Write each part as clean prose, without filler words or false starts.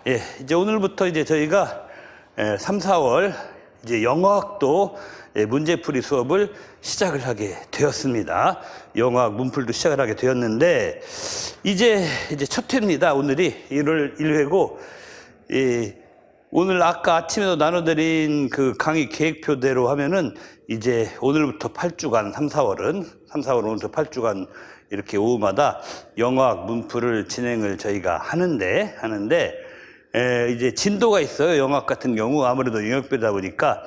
예, 이제 오늘부터 이제 저희가 3, 4월 이제 영어학도 문제풀이 수업을 시작을 하게 되었습니다. 영어학 문풀도 시작을 하게 되었는데 이제 첫 회입니다. 오늘이 1회고 오늘 아까 아침에도 나눠드린 그 강의 계획표대로 하면은 이제 오늘부터 8주간 3, 4월 오늘부터 8주간 이렇게 오후마다 영어학 문풀을 진행을 저희가 하는데 이제 진도가 있어요. 영어학 같은 경우 아무래도 영역배다 보니까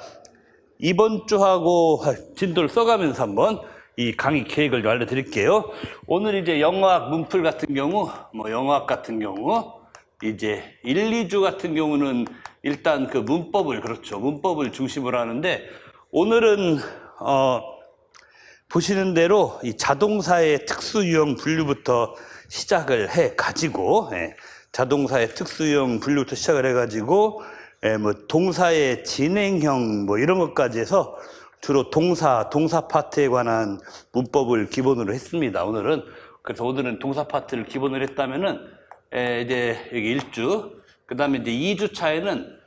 이번 주하고 진도를 써가면서 한번 이 강의 계획을 좀 알려드릴게요. 오늘 이제 영어학 문풀 같은 경우, 영어학 같은 경우 이제 1, 2주 같은 경우는 일단 그 문법을 중심으로 하는데 오늘은 보시는 대로 이 자동사의 특수유형 분류부터 시작을 해 가지고 자동사의 특수유형 분류부터 시작을 해 가지고 동사의 진행형 이런 것까지 해서 주로 동사 파트에 관한 문법을 기본으로 했습니다. 그래서 오늘은 동사 파트를 기본으로 했다면은 이제 여기 1주, 그 다음에 이제 2주 차에는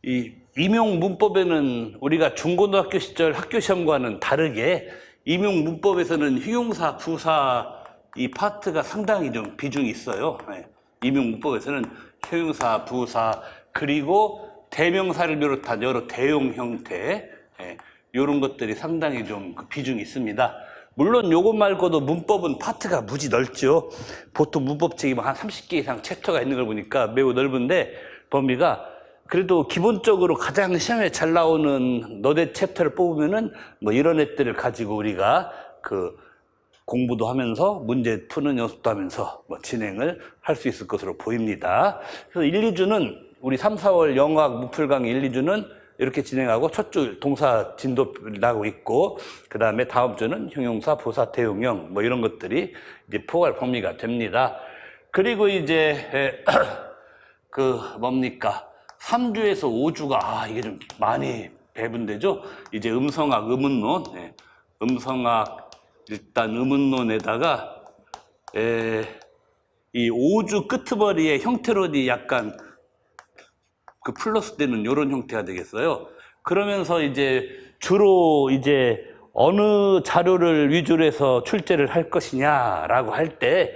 이 임용 문법에는 우리가 중고등학교 시절 학교 시험과는 다르게 임용 문법에서는 형용사, 부사 이 파트가 상당히 좀 비중이 있어요. 임용 문법에서는 형용사, 부사 그리고 대명사를 비롯한 여러 대용 형태 이런 것들이 상당히 좀 비중이 있습니다. 물론 요것 말고도 문법은 파트가 무지 넓죠. 보통 문법책이 한 30개 이상 챕터가 있는 걸 보니까 매우 넓은데 범위가 그래도 기본적으로 가장 시험에 잘 나오는 너댓 챕터를 뽑으면은 이런 애들을 가지고 우리가 그 공부도 하면서 문제 푸는 연습도 하면서 진행을 할 수 있을 것으로 보입니다. 그래서 1, 2주는 우리 3, 4월 영어학 문풀 강의 1, 2주는 이렇게 진행하고 첫 주 동사 진도 나고 있고 그 다음에 다음 주는 형용사, 부사, 대용형 이런 것들이 이제 포괄 범위가 됩니다. 그리고 이제 3주에서 5주가 이게 좀 많이 배분되죠. 이제 음성학, 의문론, 음성학 일단 의문론에다가 이 5주 끄트머리에 형태론이 약간 그 플러스 되는 이런 형태가 되겠어요. 그러면서 이제 주로 이제 어느 자료를 위주로 해서 출제를 할 것이냐라고 할 때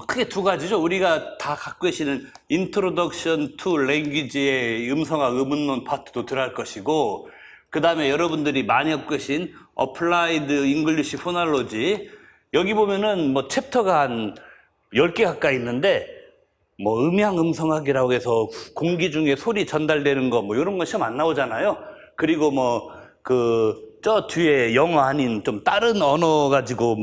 크게 두 가지죠. 우리가 다 갖고 계시는 Introduction to Language의 음성학 의문론 파트도 들어갈 것이고 그 다음에 여러분들이 많이 갖고 계신 Applied English Phonology 여기 보면은 챕터가 한 10개 가까이 있는데 음향 음성학이라고 해서 공기 중에 소리 전달되는 거 이런 거 시험 안 나오잖아요. 그리고 저 뒤에 영어 아닌 좀 다른 언어 가지고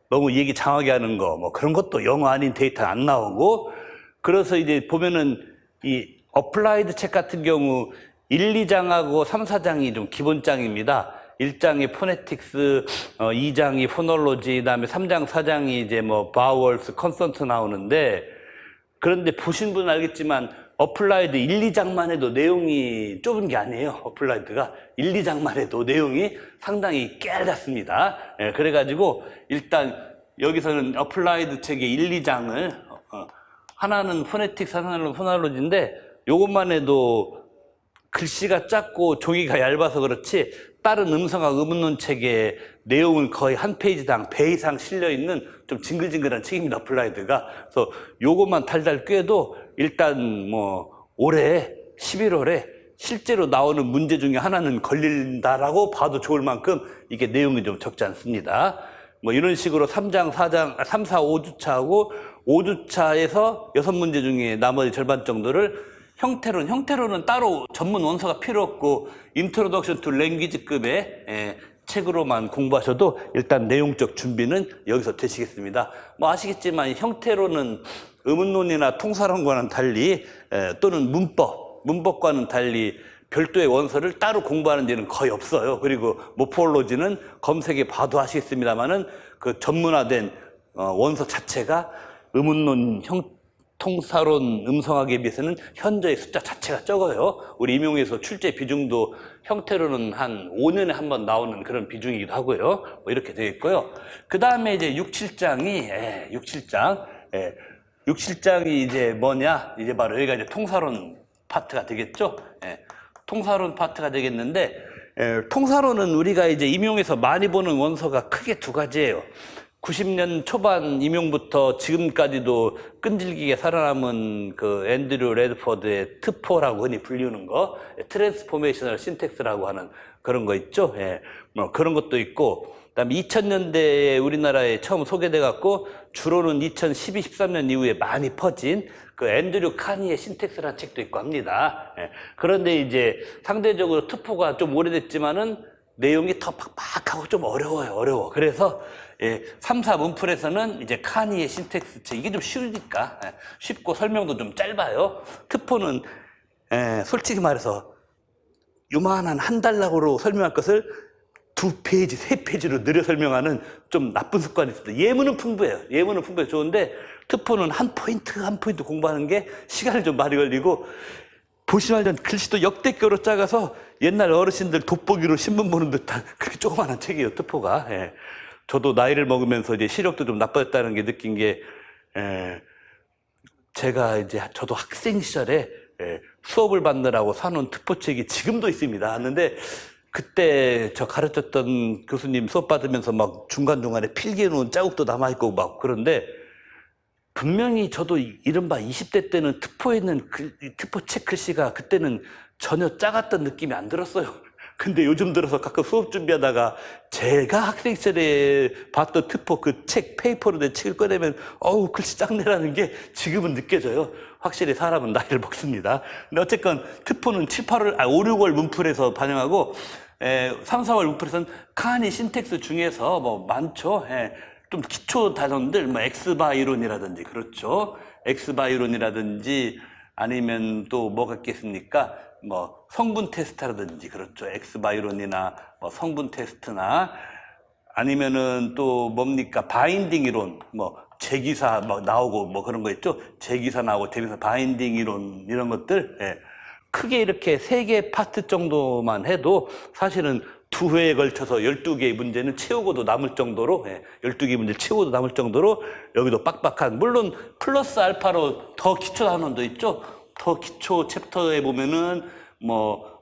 너무 얘기 장하게 하는 거 그런 것도 영어 아닌 데이터 안 나오고 그래서 이제 보면은 이 어플라이드 책 같은 경우 1, 2장하고 3, 4장이 좀 기본장입니다. 1장이 포네틱스, 2장이 포놀로지, 그다음에 3장, 4장이 이제 바월스, 컨선트 나오는데 그런데 보신 분은 알겠지만 어플라이드 1, 2장만 해도 내용이 좁은 게 아니에요. 어플라이드가 1, 2장만 해도 내용이 상당히 깨알같습니다. 그래가지고 일단 여기서는 어플라이드 책의 1, 2장을 하나는 포네틱스, 하나는 포놀로지인데 요것만 해도 글씨가 작고 종이가 얇아서 그렇지 다른 음성학 의문론 책의 내용은 거의 한 페이지당 배 이상 실려있는 좀 징글징글한 책입니다. 어플라이드가. 그래서 요것만 달달 꿰도 일단 올해 11월에 실제로 나오는 문제 중에 하나는 걸린다라고 봐도 좋을 만큼 이게 내용이 좀 적지 않습니다. 이런 식으로 3장, 4장, 3, 4, 5주차하고 5주차에서 6문제 중에 나머지 절반 정도를 형태로는 따로 전문 원서가 필요 없고 인트로덕션 투 랭귀지급의 책으로만 공부하셔도 일단 내용적 준비는 여기서 되시겠습니다. 아시겠지만 형태로는 의문론이나 통사론과는 달리 또는 문법과는 달리 별도의 원서를 따로 공부하는 데는 거의 없어요. 그리고 모폴로지는 검색해 봐도 아시겠습니다만은 그 전문화된 원서 자체가 의문론 통사론 음성학에 비해서는 현저히 숫자 자체가 적어요. 우리 임용에서 출제 비중도 형태로는 한 5년에 한 번 나오는 그런 비중이기도 하고요. 이렇게 되어 있고요. 그 다음에 이제 6, 7장이 6, 7장 6실장이 이제 뭐냐? 이제 바로 여기가 이제 통사론 파트가 되겠죠? 예, 통사론 파트가 되겠는데, 통사론은 우리가 이제 임용에서 많이 보는 원서가 크게 두 가지예요. 90년 초반 임용부터 지금까지도 끈질기게 살아남은 그 앤드류 레드포드의 트포라고 흔히 불리는 거, 트랜스포메이셔널 신텍스라고 하는 그런 거 있죠. 예, 뭐 그런 것도 있고, 그다음에 2000년대에 우리나라에 처음 소개돼 갖고 주로는 2012, 13년 이후에 많이 퍼진 그 앤드류 카니의 신텍스라는 책도 있고 합니다. 예, 그런데 이제 상대적으로 트포가 좀 오래됐지만은 내용이 더 팍팍하고 좀 어려워. 그래서 3, 4 문풀에서는 이제 카니의 신텍스 책, 이게 좀 쉬우니까 쉽고 설명도 좀 짧아요. 트포는 솔직히 말해서 요만한 한 달락으로 설명할 것을 2페이지, 3페이지로 느려 설명하는 좀 나쁜 습관이 있습니다. 예문은 풍부해요. 좋은데 트포는 한 포인트 공부하는 게 시간이 좀 많이 걸리고, 보시면 알던 글씨도 역대급으로 작아서 옛날 어르신들 돋보기로 신문 보는 듯한 그렇게 조그마한 책이에요, 트포가. 예. 저도 나이를 먹으면서 이제 시력도 좀 나빠졌다는 게 느낀 게, 제가 이제 저도 학생 시절에 수업을 받느라고 사놓은 트포책이 지금도 있습니다. 하는데 그때 저 가르쳤던 교수님 수업 받으면서 막 중간중간에 필기해 놓은 자국도 남아있고 막 그런데, 분명히 저도 이른바 20대 때는 트포에 있는 트포 책 글씨가 그때는 전혀 작았던 느낌이 안 들었어요. 근데 요즘 들어서 가끔 수업 준비하다가 제가 학생 시절에 봤던 트포 그 책, 페이퍼로 된 책을 꺼내면 어우, 글씨 작네라는 게 지금은 느껴져요. 확실히 사람은 나이를 먹습니다. 근데 어쨌건 트포는 5, 6월 문풀에서 반영하고 3, 4월 문풀에서는 카니 신텍스 중에서 뭐 많죠. 좀 기초 단원들, 뭐 엑스바이론이라든지, 그렇죠. 엑스바이론이라든지 아니면 또 뭐가 있겠습니까? 뭐 성분 테스트라든지, 그렇죠. 엑스바이론이나 뭐 성분 테스트나 아니면은 또 뭡니까? 바인딩 이론, 뭐 재기사 뭐 나오고 뭐 그런 거 있죠. 재기사 나오고 재기사 바인딩 이론 이런 것들. 크게 이렇게 3개 파트 정도만 해도 사실은 2회에 걸쳐서 12개의 문제는 채우고도 남을 정도로, 12개의 문제를 채우고도 남을 정도로 여기도 빡빡한, 물론 플러스 알파로 더 기초 단원도 있죠. 더 기초 챕터에 보면은 뭐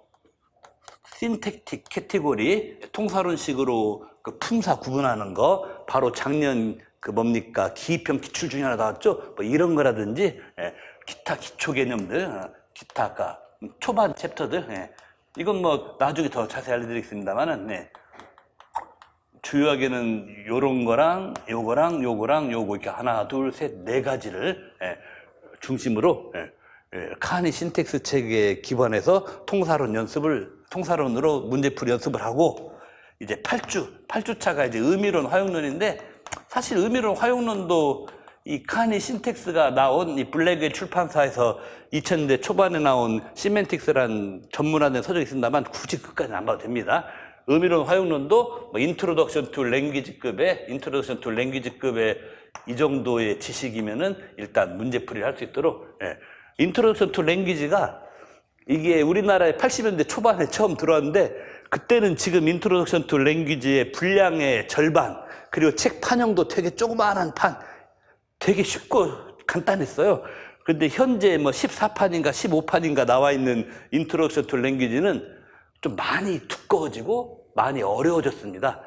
신택틱 캐티고리, 통사론식으로 그 품사 구분하는 거, 바로 작년 그 뭡니까? 기입형 기출 중에 하나 나왔죠. 뭐 이런 거라든지, 기타 기초 개념들, 기타 아까 초반 챕터들, 이건 뭐 나중에 더 자세히 알려드리겠습니다만은, 주요하게는 요런 거랑 요거랑 요거 이렇게 하나, 둘, 셋, 4가지를 중심으로 카니 신텍스 책에 기반해서 통사론으로 문제풀이 연습을 하고, 이제 8주차가 이제 의미론 화용론인데, 사실 의미론 화용론도 이 카니 신텍스가 나온 이 블랙의 출판사에서 2000년대 초반에 나온 시멘틱스란 전문화된 서적이 있습니다만 굳이 끝까지는 안 봐도 됩니다. 의미론 화용론도 뭐 인트로덕션 투 랭귀지급의 이 정도의 지식이면은 일단 문제풀이를 할 수 있도록, 인트로덕션 투 랭귀지가 이게 우리나라에 80년대 초반에 처음 들어왔는데, 그때는 지금 인트로덕션 투 랭귀지의 분량의 절반, 그리고 책 판형도 되게 조그마한 판, 되게 쉽고 간단했어요. 근데 현재 뭐 14판인가 15판인가 나와 있는 인트로덕션 투 랭귀지는 좀 많이 두꺼워지고 많이 어려워졌습니다.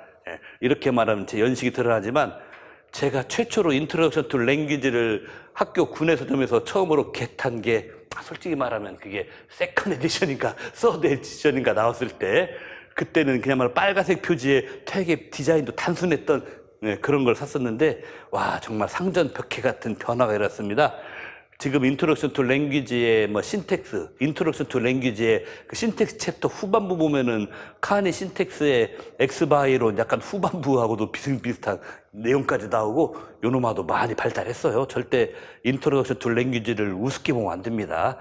이렇게 말하면 제 연식이 드러나지만, 제가 최초로 인트로덕션 투 랭귀지를 학교 군내 서점에서 처음으로 겟한 게, 솔직히 말하면 그게 세컨 에디션인가 서드 에디션인가 나왔을 때, 그때는 그야말로 빨간색 표지에 되게 디자인도 단순했던 그런 걸 샀었는데, 와, 정말 상전벽해 같은 변화가 일어났습니다. 지금 인트로덕션 투 랭귀지의 뭐 신텍스, 인트로덕션 투 랭귀지의 그 신텍스 챕터 후반부 보면은 카니 신텍스의 엑스바이론 약간 후반부하고도 비슷비슷한 내용까지 나오고, 요놈아도 많이 발달했어요. 절대 인트로덕션 투 랭귀지를 우습게 보면 안 됩니다.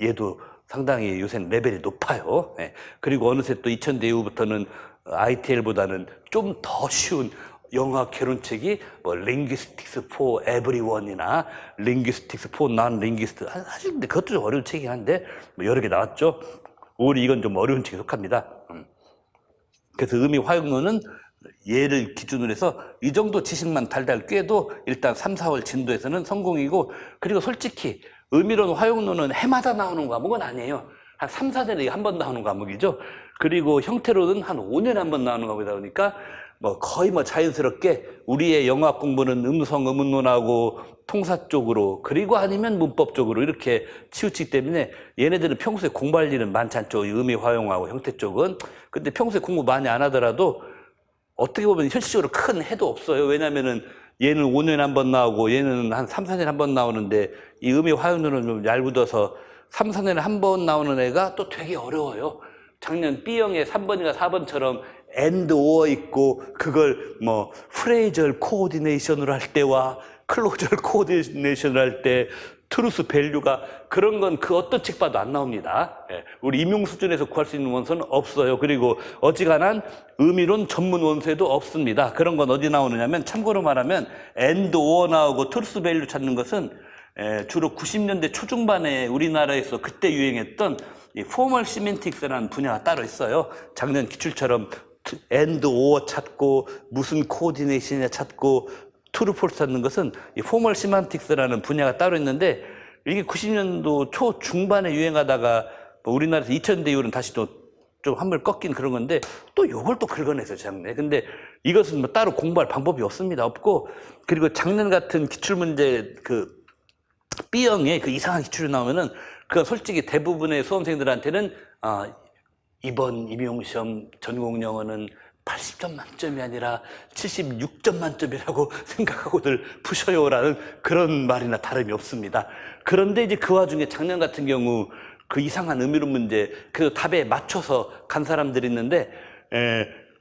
얘도 상당히 요새는 레벨이 높아요. 그리고 어느새 또 2000대 이후부터는 ITL보다는 좀 더 쉬운 영어 개론책이 뭐 Linguistics for Everyone이나 Linguistics for Non-Linguists, 사실 근데 그것도 좀 어려운 책이긴 한데 뭐 여러 개 나왔죠. 오히려 이건 좀 어려운 책에 속합니다. 그래서 의미 화용론은 예를 기준으로 해서 이 정도 지식만 달달 꿰도 일단 3, 4월 진도에서는 성공이고, 그리고 솔직히 음이론, 화용론은 해마다 나오는 과목은 아니에요. 한 3, 4년에 한 번 나오는 과목이죠. 그리고 형태로는 한 5년에 한 번 나오는 과목이다 보니까 거의 자연스럽게 우리의 영어학 공부는 음성, 음운론하고 통사 쪽으로, 그리고 아니면 문법 쪽으로 이렇게 치우치기 때문에 얘네들은 평소에 공부할 일은 많지 않죠. 음이, 화용하고 형태 쪽은. 근데 평소에 공부 많이 안 하더라도 어떻게 보면 현실적으로 큰 해도 없어요. 왜냐면은 얘는 5년에 한 번 나오고 얘는 한 3, 4년에 한 번 나오는데, 이 음이, 화용론은 좀 얄궂어서 3, 4년에 한 번 나오는 애가 또 되게 어려워요. 작년 B형의 3번이나 4번처럼 and or 있고, 그걸 프레이절 코어디네이션으로 할 때와 클로저럴 코어디네이션을 할 때 트루스 밸류가, 그런 건 그 어떤 책 봐도 안 나옵니다. 우리 임용 수준에서 구할 수 있는 원서는 없어요. 그리고 어지간한 음이론 전문 원서에도 없습니다. 그런 건 어디 나오느냐면, 참고로 말하면 and or 나오고 트루스 밸류 찾는 것은 주로 90년대 초중반에 우리나라에서 그때 유행했던 이 포멀 시멘틱스라는 분야가 따로 있어요. 작년 기출처럼 and or 찾고 무슨 코디네이션이냐 찾고 트루 폴스 찾는 것은 이 포멀 시멘틱스라는 분야가 따로 있는데, 이게 90년도 초 중반에 유행하다가 우리나라에서 2000년대 이후로는 다시 또 좀 한물 꺾인 그런 건데, 또 요걸 또 긁어내서 작년에. 근데 이것은 따로 공부할 방법이 없습니다. 없고, 그리고 작년 같은 기출문제 B형의 이상한 기출이 나오면은, 그건 솔직히 대부분의 수험생들한테는 이번 임용시험 전공영어는 80점 만점이 아니라 76점 만점이라고 생각하고들 푸셔요라는 그런 말이나 다름이 없습니다. 그런데 이제 그 와중에 작년 같은 경우 그 이상한 음이론 문제, 그 답에 맞춰서 간 사람들이 있는데,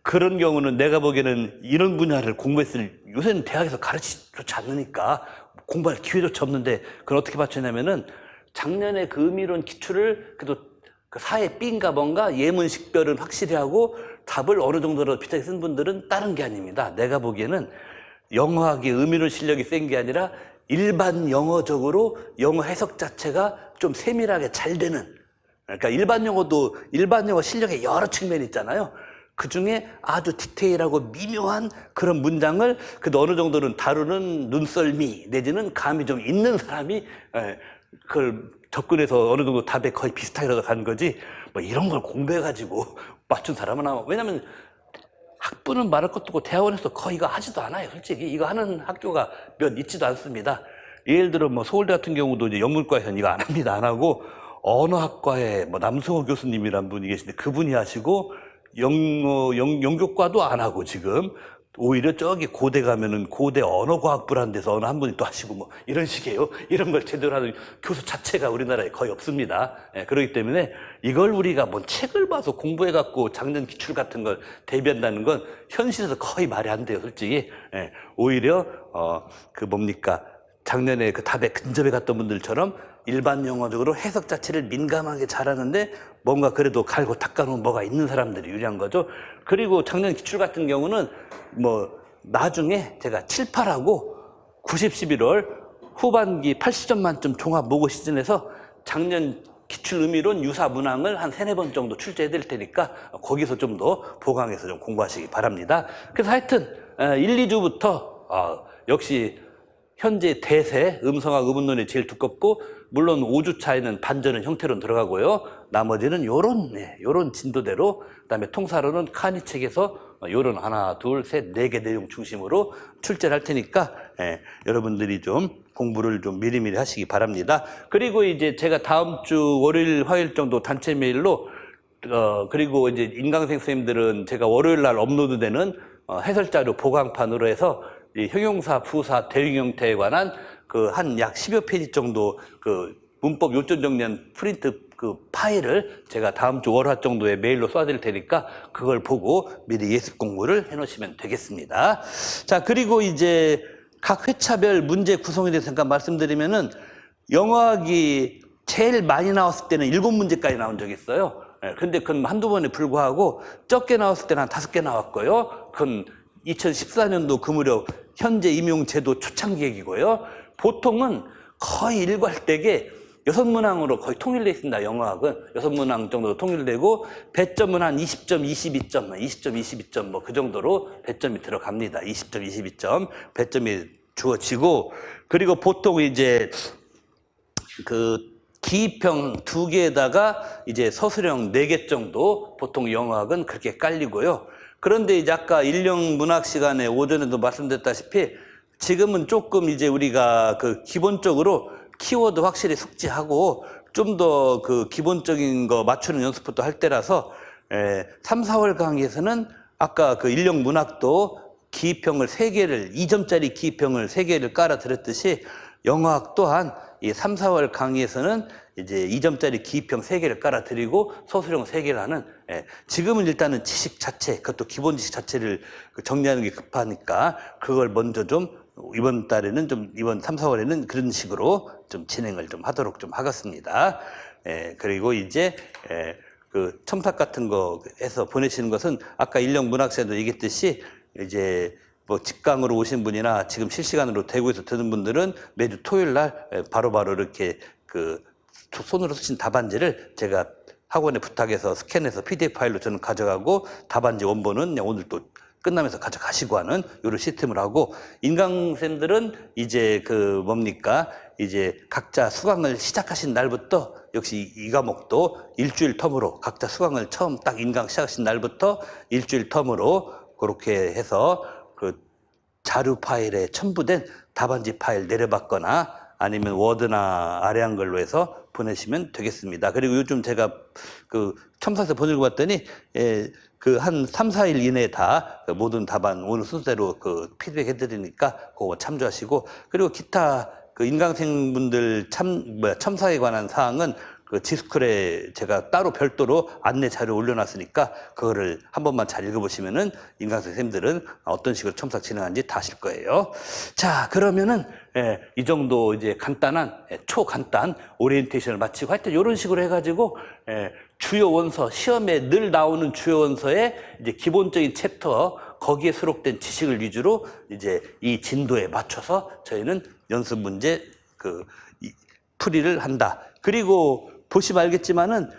그런 경우는 내가 보기에는 이런 분야를 공부했을, 요새는 대학에서 가르치지 않으니까 공부할 기회조차 없는데, 그걸 어떻게 맞추냐면은, 작년에 그 음이론 기출을 그래도 그 사회 B인가 뭔가 예문식별은 확실히 하고 답을 어느 정도로 비슷하게 쓴 분들은 다른 게 아닙니다. 내가 보기에는 영어학의 음이론 실력이 센 게 아니라 일반 영어적으로 영어 해석 자체가 좀 세밀하게 잘 되는, 그러니까 일반 영어 실력의 여러 측면이 있잖아요. 그 중에 아주 디테일하고 미묘한 그런 문장을 그래도 어느 정도는 다루는 눈썰미 내지는 감이 좀 있는 사람이 그걸 접근해서 어느 정도 답에 거의 비슷하게 간 거지, 이런 걸 공부해가지고 맞춘 사람은 아마, 왜냐면 학부는 말할 것도 없고 대학원에서 거의 이거 하지도 않아요. 솔직히 이거 하는 학교가 몇 있지도 않습니다. 예를 들어 서울대 같은 경우도 이제 영문과에서는 이거 안 합니다. 안 하고, 언어학과에 남승호 교수님이란 분이 계신데 그분이 하시고, 영교과도 안 하고, 지금 오히려 저기 고대 가면은 고대 언어과학부라는 데서 어느 한 분이 또 하시고 이런 식이에요. 이런 걸 제대로 하는 교수 자체가 우리나라에 거의 없습니다. 그렇기 때문에 이걸 우리가 책을 봐서 공부해갖고 작년 기출 같은 걸 대비한다는 건 현실에서 거의 말이 안 돼요, 솔직히. 오히려 작년에 그 답에 근접해 갔던 분들처럼 일반 영어적으로 해석 자체를 민감하게 잘하는데 뭔가 그래도 갈고 닦아놓은 뭐가 있는 사람들이 유리한 거죠. 그리고 작년 기출 같은 경우는 나중에 제가 7, 8하고 90, 11월 후반기 80점 만점 종합 모의 시즌에서 작년 기출 음이론 유사 문항을 한 3, 4번 정도 출제해 드릴 테니까 거기서 좀 더 보강해서 좀 공부하시기 바랍니다. 그래서 하여튼 1, 2주부터 역시 현재 대세 음성학 음운론이 제일 두껍고, 물론 5주 차에는 반전은 형태론 들어가고요. 나머지는 요런 진도대로, 그다음에 통사로는 카니 책에서 요런 하나, 둘, 셋, 4개 내용 중심으로 출제를 할 테니까 여러분들이 좀 공부를 좀 미리미리 하시기 바랍니다. 그리고 이제 제가 다음 주 월요일, 화요일 정도 단체 메일로 그리고 이제 인강생 선생님들은 제가 월요일 날 업로드되는 해설자료 보강판으로 해서 이 형용사, 부사, 대응 형태에 관한 한 약 10여 페이지 정도 문법 요점 정리한 프린트 파일을 제가 다음 주 월화 정도에 메일로 쏴드릴 테니까 그걸 보고 미리 예습 공부를 해놓으시면 되겠습니다. 자, 그리고 이제 각 회차별 문제 구성에 대해서 잠깐 말씀드리면은, 영어학이 제일 많이 나왔을 때는 7문제까지 나온 적이 있어요. 근데 그건 한두 번에 불과하고, 적게 나왔을 때는 한 5개 나왔고요. 그건 2014년도 그 무렵 현재 임용제도 초창기획이고요. 보통은 거의 일괄되게 6문항으로 거의 통일되어 있습니다. 영어학은 6문항 정도 통일되고 배점은 한 20점, 22점, 20점, 22점 뭐 그 정도로 배점이 들어갑니다. 20점, 22점 배점이 주어지고, 그리고 보통 이제 그 기입형 2개에다가 이제 서술형 4개 정도 보통 영어학은 그렇게 깔리고요. 그런데 이제 아까 일용 문학 시간에 오전에도 말씀드렸다시피 지금은 조금 이제 우리가 그 기본적으로 키워드 확실히 숙지하고 좀 더 그 기본적인 거 맞추는 연습부터 할 때라서 3, 4월 강의에서는 아까 그 일용 문학도 기입형을 3개를 2점짜리 기입형을 3개를 깔아 드렸듯이 영어학 또한 이 3, 4월 강의에서는 이제 2점짜리 기입형 3개를 깔아 드리고 서술형 3개를 하는, 지금은 일단은 지식 자체, 그것도 기본 지식 자체를 정리하는 게 급하니까 그걸 먼저 좀 이번 달에는 좀 이번 3, 4월에는 그런 식으로 좀 진행을 좀 하도록 좀 하겠습니다. 그리고 이제 그 첨삭 같은 거 해서 보내시는 것은 아까 일용 문학사에도 얘기했듯이 이제 뭐 직강으로 오신 분이나 지금 실시간으로 대구에서 듣는 분들은 매주 토요일 날 바로바로 이렇게 그 손으로 쓰신 답안지를 제가 학원에 부탁해서 스캔해서 PDF 파일로 저는 가져가고 답안지 원본은 오늘 또 끝나면서 가져가시고 하는 이런 시스템을 하고, 인강쌤들은 이제 그 뭡니까 이제 각자 수강을 시작하신 날부터 역시 이 과목도 일주일 텀으로 각자 수강을 처음 딱 인강 시작하신 날부터 일주일 텀으로 그렇게 해서 그 자료 파일에 첨부된 답안지 파일 내려받거나 아니면 워드나 아래 한글로 해서 보내시면 되겠습니다. 그리고 요즘 제가 그 첨삭해서 보내고 봤더니 그 한 3, 4일 이내에 다 모든 답안 오늘 순서대로 그 피드백 해드리니까 그거 참조하시고, 그리고 기타 그 인강생분들 첨삭에 관한 사항은 그 지스쿨에 제가 따로 별도로 안내 자료 올려놨으니까 그거를 한 번만 잘 읽어보시면은 인강생 쌤들은 어떤 식으로 첨삭 진행하는지 다 아실 거예요. 자, 그러면은 이 정도 이제 간단한 초간단 오리엔테이션을 마치고 하여튼 이런 식으로 해가지고 주요 원서, 시험에 늘 나오는 주요 원서의 이제 기본적인 챕터 거기에 수록된 지식을 위주로 이제 이 진도에 맞춰서 저희는 연습 문제 그 풀이를 한다. 그리고 보시면 알겠지만은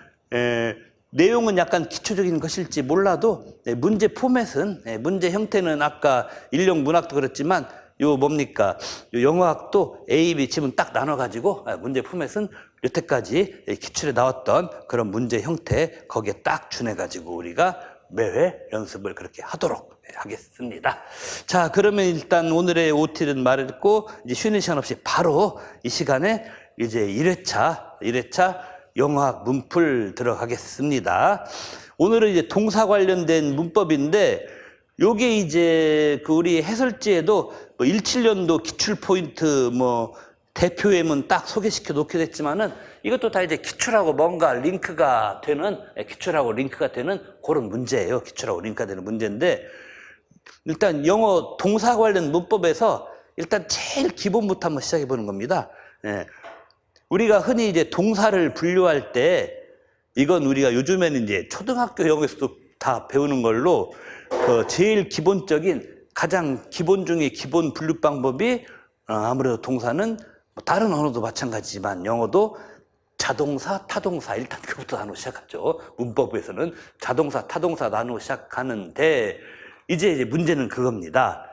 내용은 약간 기초적인 것일지 몰라도 문제 포맷은 문제 형태는 아까 일용 문학도 그렇지만 요 뭡니까 요 영어학도 A, B 지문 딱 나눠 가지고 문제 포맷은 여태까지 기출에 나왔던 그런 문제 형태 거기에 딱 준해 가지고 우리가 매회 연습을 그렇게 하도록 하겠습니다. 자, 그러면 일단 오늘의 OT는 말했고 이제 쉬는 시간 없이 바로 이 시간에 이제 1회차 영어학 문풀 들어가겠습니다. 오늘은 이제 동사 관련된 문법인데 요게 이제 그 우리 해설지에도 뭐 17년도 기출 포인트 뭐 대표 예문 딱 소개시켜 놓기도 했지만은 이것도 다 이제 기출하고 뭔가 링크가 되는 기출하고 링크가 되는 그런 문제예요. 기출하고 링크가 되는 문제인데 일단 영어 동사 관련 문법에서 일단 제일 기본부터 한번 시작해 보는 겁니다. 우리가 흔히 이제 동사를 분류할 때 이건 우리가 요즘에는 이제 초등학교 영어에서도 다 배우는 걸로 그 제일 기본적인 가장 기본 중에 기본 분류 방법이 아무래도 동사는 다른 언어도 마찬가지지만 영어도 자동사, 타동사 일단 그부터 나누고 시작하죠. 문법에서는 자동사, 타동사 나누고 시작하는데 이제 문제는 그겁니다.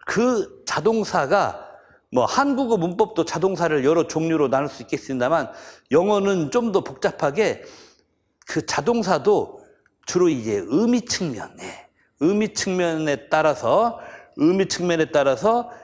그 자동사가 뭐 한국어 문법도 자동사를 여러 종류로 나눌 수 있겠습니다만 영어는 좀 더 복잡하게 그 자동사도 주로 이제 의미 측면에 따라서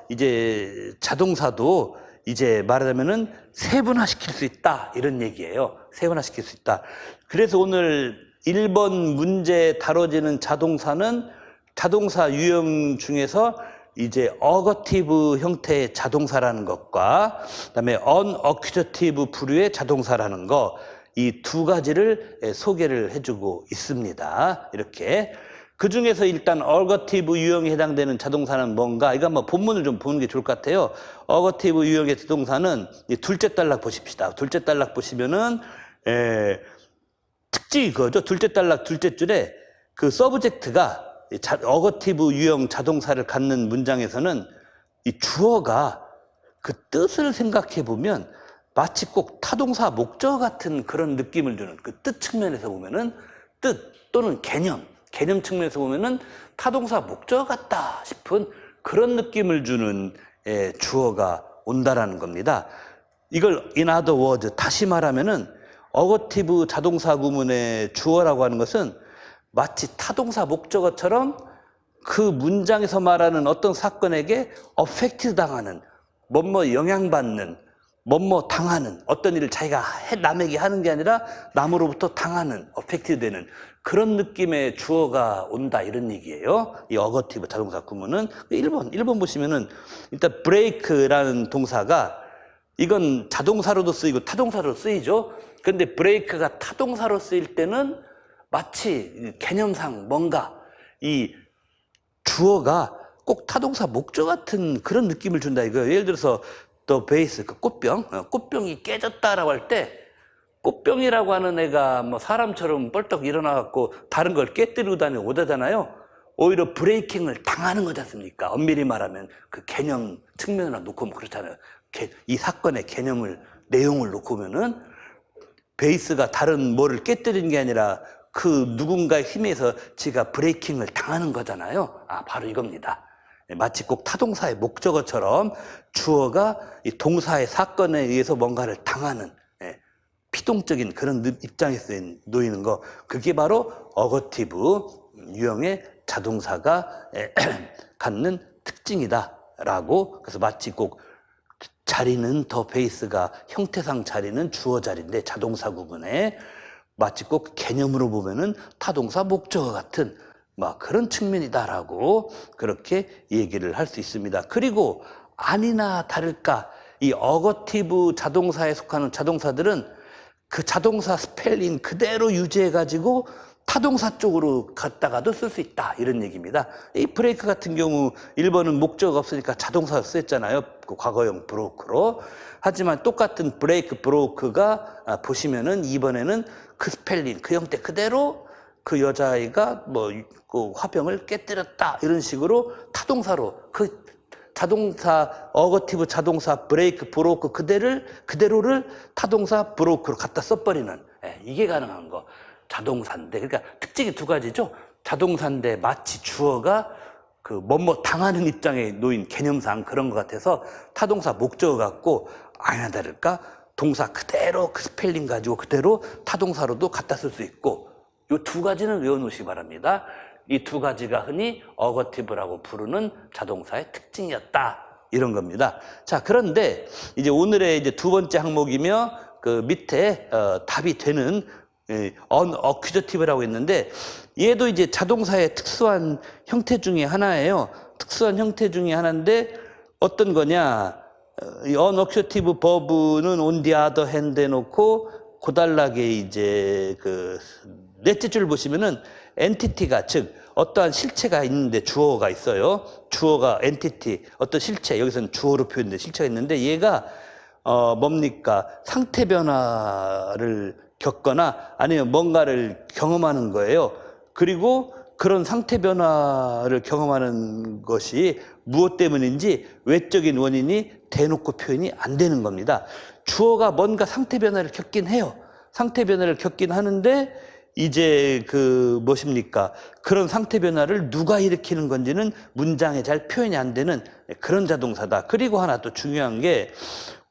이제 자동사도 이제 말하자면은 세분화시킬 수 있다 이런 얘기예요. 세분화시킬 수 있다. 그래서 오늘 1번 문제에 다뤄지는 자동사는 자동사 유형 중에서 이제 어거티브 형태의 자동사라는 것과 그다음에 언어큐저티브 부류의 자동사라는 거 이 두 가지를 소개를 해주고 있습니다. 이렇게 그 중에서 일단 어거티브 유형에 해당되는 자동사는 뭔가 이거 한번 본문을 좀 보는 게 좋을 것 같아요. 어거티브 유형의 자동사는 둘째 단락 보십시다. 둘째 단락 보시면은 특징이 그거죠. 둘째 단락 둘째 줄에 그 서브젝트가 어거티브 유형 자동사를 갖는 문장에서는 이 주어가 그 뜻을 생각해 보면 마치 꼭 타동사 목적 같은 그런 느낌을 주는 그 뜻 측면에서 보면은 뜻 또는 개념 측면에서 보면은 타동사 목적 같다 싶은 그런 느낌을 주는 주어가 온다라는 겁니다. 이걸 in other words 다시 말하면은 어거티브 자동사 구문의 주어라고 하는 것은 마치 타동사 목적어처럼 그 문장에서 말하는 어떤 사건에게 어펙트 당하는, 뭐뭐 영향받는, 뭐뭐 당하는 어떤 일을 자기가 남에게 하는 게 아니라 남으로부터 당하는, 어펙트 되는 그런 느낌의 주어가 온다 이런 얘기예요. 이 어거티브 자동사 구문은 1번 보시면은 일단 break라는 동사가 이건 자동사로도 쓰이고 타동사로도 쓰이죠. 근데 break가 타동사로 쓰일 때는 마치 개념상 뭔가 이 주어가 꼭 타동사 목적 같은 그런 느낌을 준다 이거예요. 예를 들어서 the vase, 그 꽃병이 깨졌다라고 할 때 꽃병이라고 하는 애가 뭐 사람처럼 뻘떡 일어나갖고 다른 걸 깨뜨리고 다니고 오다잖아요. 오히려 브레이킹을 당하는 거지 않습니까? 엄밀히 말하면 그 개념 측면으로 놓고 보면 그렇잖아요. 이 사건의 개념을, 내용을 놓고 보면은 베이스가 다른 뭐를 깨뜨리는 게 아니라 그 누군가의 힘에 의해서 지가 브레이킹을 당하는 거잖아요. 바로 이겁니다. 마치 꼭 타동사의 목적어처럼 주어가 이 동사의 사건에 의해서 뭔가를 당하는 피동적인 그런 입장에서 놓이는 거, 그게 바로 어거티브 유형의 자동사가 갖는 특징이다라고. 그래서 마치 꼭 자리는 더 베이스가 형태상 자리는 주어 자리인데 자동사 구문에 마치 꼭 개념으로 보면은 타동사 목적어 같은 막 그런 측면이다라고 그렇게 얘기를 할 수 있습니다. 그리고 아니나 다를까 이 어거티브 자동사에 속하는 자동사들은 그 자동사 스펠링 그대로 유지해가지고 타동사 쪽으로 갔다가도 쓸 수 있다 이런 얘기입니다. 이 브레이크 같은 경우 1번은 목적어가 없으니까 자동사 쓰였잖아요. 그 과거형 브로크로. 하지만 똑같은 브레이크 브로크가 보시면은 2번에는 그 스펠링 그 형태 그대로 그 여자아이가 뭐 그 화병을 깨뜨렸다 이런 식으로 타동사로 그 자동사 어거티브 자동사 브레이크 브로크 그대로를 타동사 브로크로 갖다 써버리는 이게 가능한 거. 자동사인데, 그러니까 특징이 두 가지죠. 자동사인데 마치 주어가 그 뭐뭐 당하는 입장에 놓인 개념상 그런 것 같아서 타동사 목적어 같고, 아니나 다를까 동사 그대로 그 스펠링 가지고 그대로 타동사로도 갖다 쓸 수 있고, 이 두 가지는 외워놓으시기 바랍니다. 이 두 가지가 흔히 어거티브라고 부르는 자동사의 특징이었다 이런 겁니다. 자, 그런데 이제 오늘의 이제 두 번째 항목이며 그 밑에 답이 되는 unaccusativ라고 했는데, 얘도 이제 자동사의 특수한 형태 중에 하나예요. 특수한 형태 중에 하나인데 어떤 거냐? 이 unaccusative verb는 on the other hand 해놓고 고달라게 이제 그 넷째 줄 보시면은 entity가, 즉 어떠한 실체가 있는데 주어가 있어요. 주어가 entity, 어떤 실체, 여기서는 주어로 표현된 실체가 있는데 얘가 뭡니까? 상태 변화를 겪거나 아니면 뭔가를 경험하는 거예요. 그리고 그런 상태 변화를 경험하는 것이 무엇 때문인지 외적인 원인이 대놓고 표현이 안 되는 겁니다. 주어가 뭔가 상태 변화를 겪긴 해요. 상태 변화를 겪긴 하는데 이제 그 무엇입니까? 그런 상태 변화를 누가 일으키는 건지는 문장에 잘 표현이 안 되는 그런 자동사다. 그리고 하나 또 중요한 게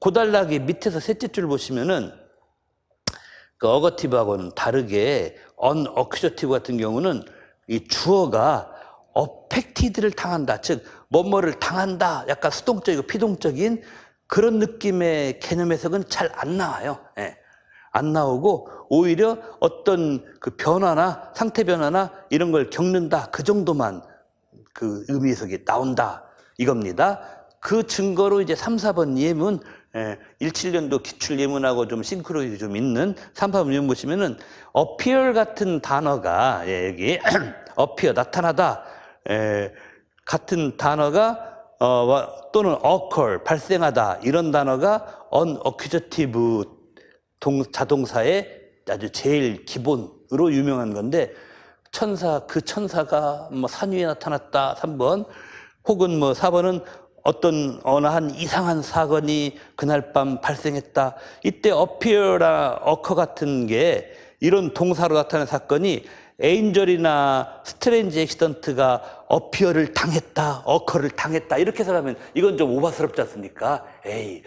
고달라기 밑에서 셋째 줄 보시면은 그 어거티브하고는 다르게 unaccusative 같은 경우는 이 주어가 affected를 당한다, 즉 뭐뭐를 당한다, 약간 수동적이고 피동적인 그런 느낌의 개념 해석은 잘 안 나와요. 안 나오고 오히려 어떤 그 변화나 상태 변화나 이런 걸 겪는다, 그 정도만 그 의미 해석이 나온다 이겁니다. 그 증거로 이제 3, 4번 예문 17년도 기출 예문하고 좀 싱크로율이 좀 있는 3, 4번 예문 보시면은 appear 같은 단어가 여기 appear 나타나다 같은 단어가 또는 occur 발생하다 이런 단어가 unaccusative 자동사의 아주 제일 기본으로 유명한 건데, 그 천사가 뭐 산 위에 나타났다 3번, 혹은 뭐 4번은 어떤 어느 한 이상한 사건이 그날 밤 발생했다. 이때 appear나 occur 같은 게 이런 동사로 나타나는 사건이 에인절이나 스트레인지 액시던트가 appear를 당했다, occur를 당했다 이렇게 해석하면 이건 좀 오바스럽지 않습니까? 에이,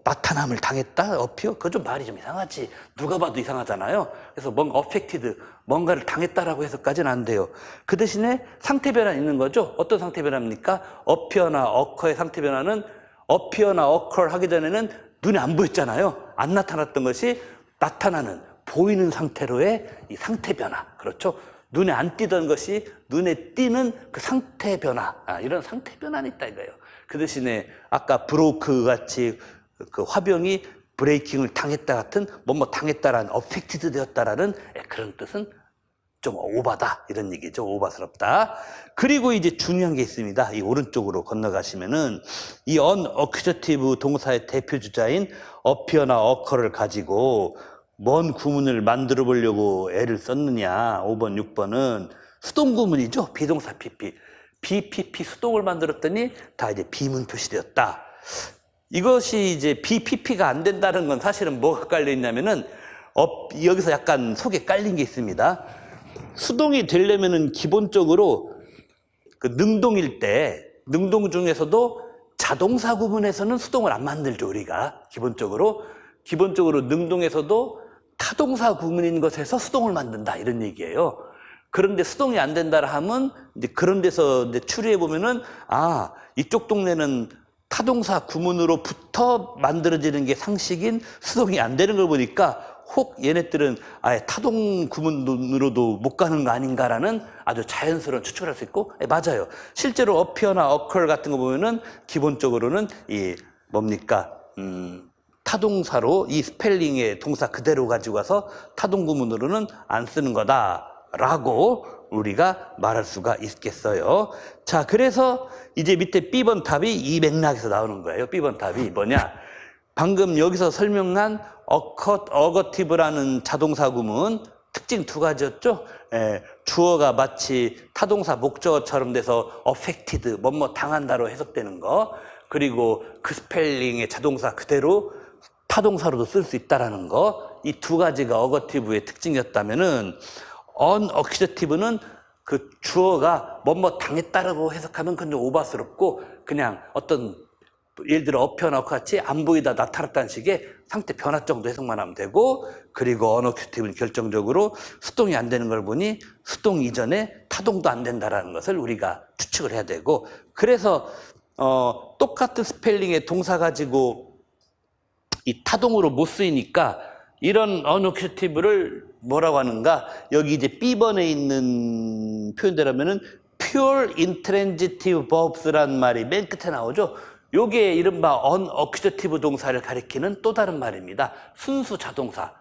나타남을 당했다, appear? 그거 좀 말이 좀 이상하지. 누가 봐도 이상하잖아요. 그래서 뭔가 affected, 뭔가를 당했다라고 해석까지는 안 돼요. 그 대신에 상태 변화 있는 거죠. 어떤 상태 변화입니까? appear나 occur의 상태 변화는 appear나 occur 하기 전에는 눈에 안 보였잖아요. 안 나타났던 것이 나타나는 보이는 상태로의 이 상태 변화. 그렇죠? 눈에 안 띄던 것이 눈에 띄는 그 상태 변화. 이런 상태 변화는 있다 이거예요. 그 대신에 아까 브로크 같이 그 화병이 브레이킹을 당했다 같은 뭐뭐 당했다라는 어펙티드 되었다라는 그런 뜻은 좀 오바다 이런 얘기죠. 오바스럽다. 그리고 이제 중요한 게 있습니다. 이 오른쪽으로 건너가시면은 이 unaccusative 동사의 대표 주자인 appear나 occur를 가지고 뭔 구문을 만들어 보려고 애를 썼느냐. 5번, 6번은 수동 구문이죠. 비동사 PP. BPP 수동을 만들었더니 다 이제 비문 표시되었다. 이것이 이제 BPP가 안 된다는 건 사실은 뭐가 깔려 있냐면은 여기서 약간 속에 깔린 게 있습니다. 수동이 되려면은 기본적으로 그 능동일 때, 능동 중에서도 자동사 구문에서는 수동을 안 만들죠, 우리가. 기본적으로 능동에서도 타동사 구문인 것에서 수동을 만든다 이런 얘기예요. 그런데 수동이 안 된다라 하면 이제 그런 데서 이제 추리해 보면은 이쪽 동네는 타동사 구문으로부터 만들어지는 게 상식인 수동이 안 되는 걸 보니까 혹 얘네들은 아예 타동 구문으로도 못 가는 거 아닌가라는 아주 자연스러운 추측을 할 수 있고 맞아요. 실제로 appear나 occur 같은 거 보면은 기본적으로는 이 뭡니까 타동사로 이 스펠링의 동사 그대로 가지고 와서 타동 구문으로는 안 쓰는 거다라고 우리가 말할 수가 있겠어요. 자, 그래서 이제 밑에 B번 답이 이 맥락에서 나오는 거예요. B번 답이 뭐냐? 방금 여기서 설명한 어거티브라는 자동사 구문 특징 두 가지였죠. 주어가 마치 타동사 목적어처럼 돼서 affected, 뭐뭐 당한다로 해석되는 거. 그리고 그 스펠링의 자동사 그대로 타동사로도 쓸 수 있다라는 거. 이 두 가지가 어거티브의 특징이었다면은 unaccusative 그 주어가 뭐뭐 당했다라고 해석하면 그건 좀 오바스럽고 그냥 어떤 예를 들어 appear나 같이 안 보이다 나타났다는 식의 상태 변화 정도 해석만 하면 되고 그리고 unaccusative는 결정적으로 수동이 안 되는 걸 보니 수동 이전에 타동도 안 된다라는 것을 우리가 추측을 해야 되고 그래서 똑같은 스펠링의 동사 가지고 이 타동으로 못 쓰이니까 이런 unaccusative를 뭐라고 하는가? 여기 이제 B번에 있는 표현대로면은 pure intransitive verbs라는 말이 맨 끝에 나오죠. 요게 이른바 unaccusative 동사를 가리키는 또 다른 말입니다. 순수 자동사.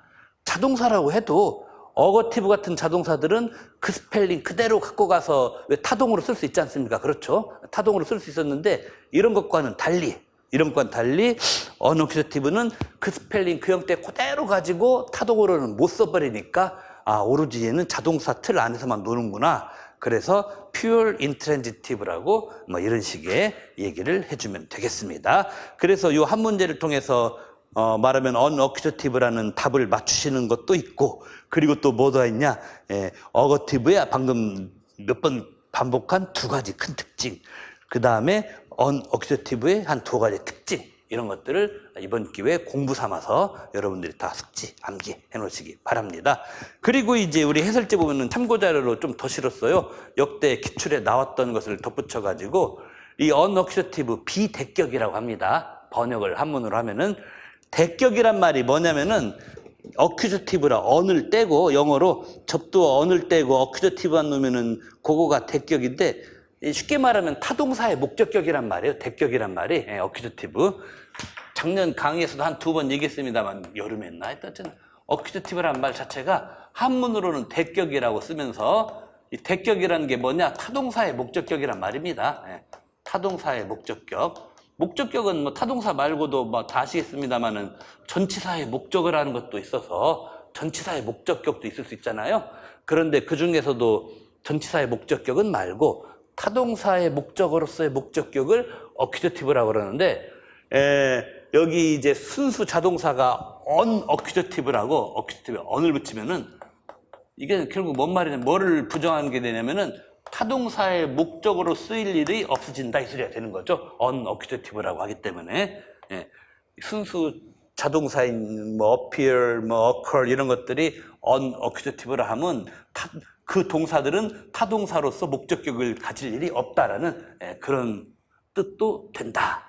자동사라고 해도 어거티브 같은 자동사들은 그 스펠링 그대로 갖고 가서 왜 타동으로 쓸 수 있지 않습니까? 그렇죠? 타동으로 쓸 수 있었는데 이런 것과는 달리 unacusative는 그 스펠링 그 형태 그대로 가지고 타동으로는 못 써버리니까 오로지 얘는 자동사 틀 안에서만 노는구나. 그래서 pure intransitive라고 뭐 이런 식의 얘기를 해주면 되겠습니다. 그래서 이 한 문제를 통해서 말하면 unaccusative라는 답을 맞추시는 것도 있고 그리고 또 뭐가 있냐 어거티브야 방금 몇 번 반복한 두 가지 큰 특징 그 다음에 unaccusative의 한 두 가지 특징 이런 것들을 이번 기회에 공부 삼아서 여러분들이 다 숙지, 암기해 놓으시기 바랍니다. 그리고 이제 우리 해설제 보면은 참고자료로 좀 더 실었어요. 역대 기출에 나왔던 것을 덧붙여가지고 이 unaccusative 비대격이라고 합니다. 번역을 한문으로 하면은 대격이란 말이 뭐냐면은 accusative라 on을 떼고 영어로 접두어 on을 떼고 accusative만 놓으면은 그거가 대격인데 쉽게 말하면 타동사의 목적격이란 말이에요. 대격이란 말이 accusative. 작년 강의에서도 한 두 번 얘기했습니다만 여름에 했나 했던 accusative란 말 자체가 한문으로는 대격이라고 쓰면서 이 대격이라는 게 뭐냐? 타동사의 목적격이란 말입니다. 타동사의 목적격. 목적격은 뭐 타동사 말고도 뭐 다 아시겠습니다만은 전치사의 목적을 하는 것도 있어서 전치사의 목적격도 있을 수 있잖아요. 그런데 그 중에서도 전치사의 목적격은 말고 타동사의 목적어로서의 목적격을 어큐저티브라고 그러는데, 여기 이제 순수 자동사가 un어큐저티브라고, 어큐저티브에 on을 붙이면은 이게 결국 뭔 말이냐, 뭐를 부정하는 게 되냐면은 타동사의 목적으로 쓰일 일이 없어진다 이 소리가 되는 거죠. un어큐저티브라고 하기 때문에. 순수 자동사인 뭐 appear, 뭐 occur 이런 것들이 un어큐저티브라 하면 그 동사들은 타동사로서 목적격을 가질 일이 없다라는 그런 뜻도 된다.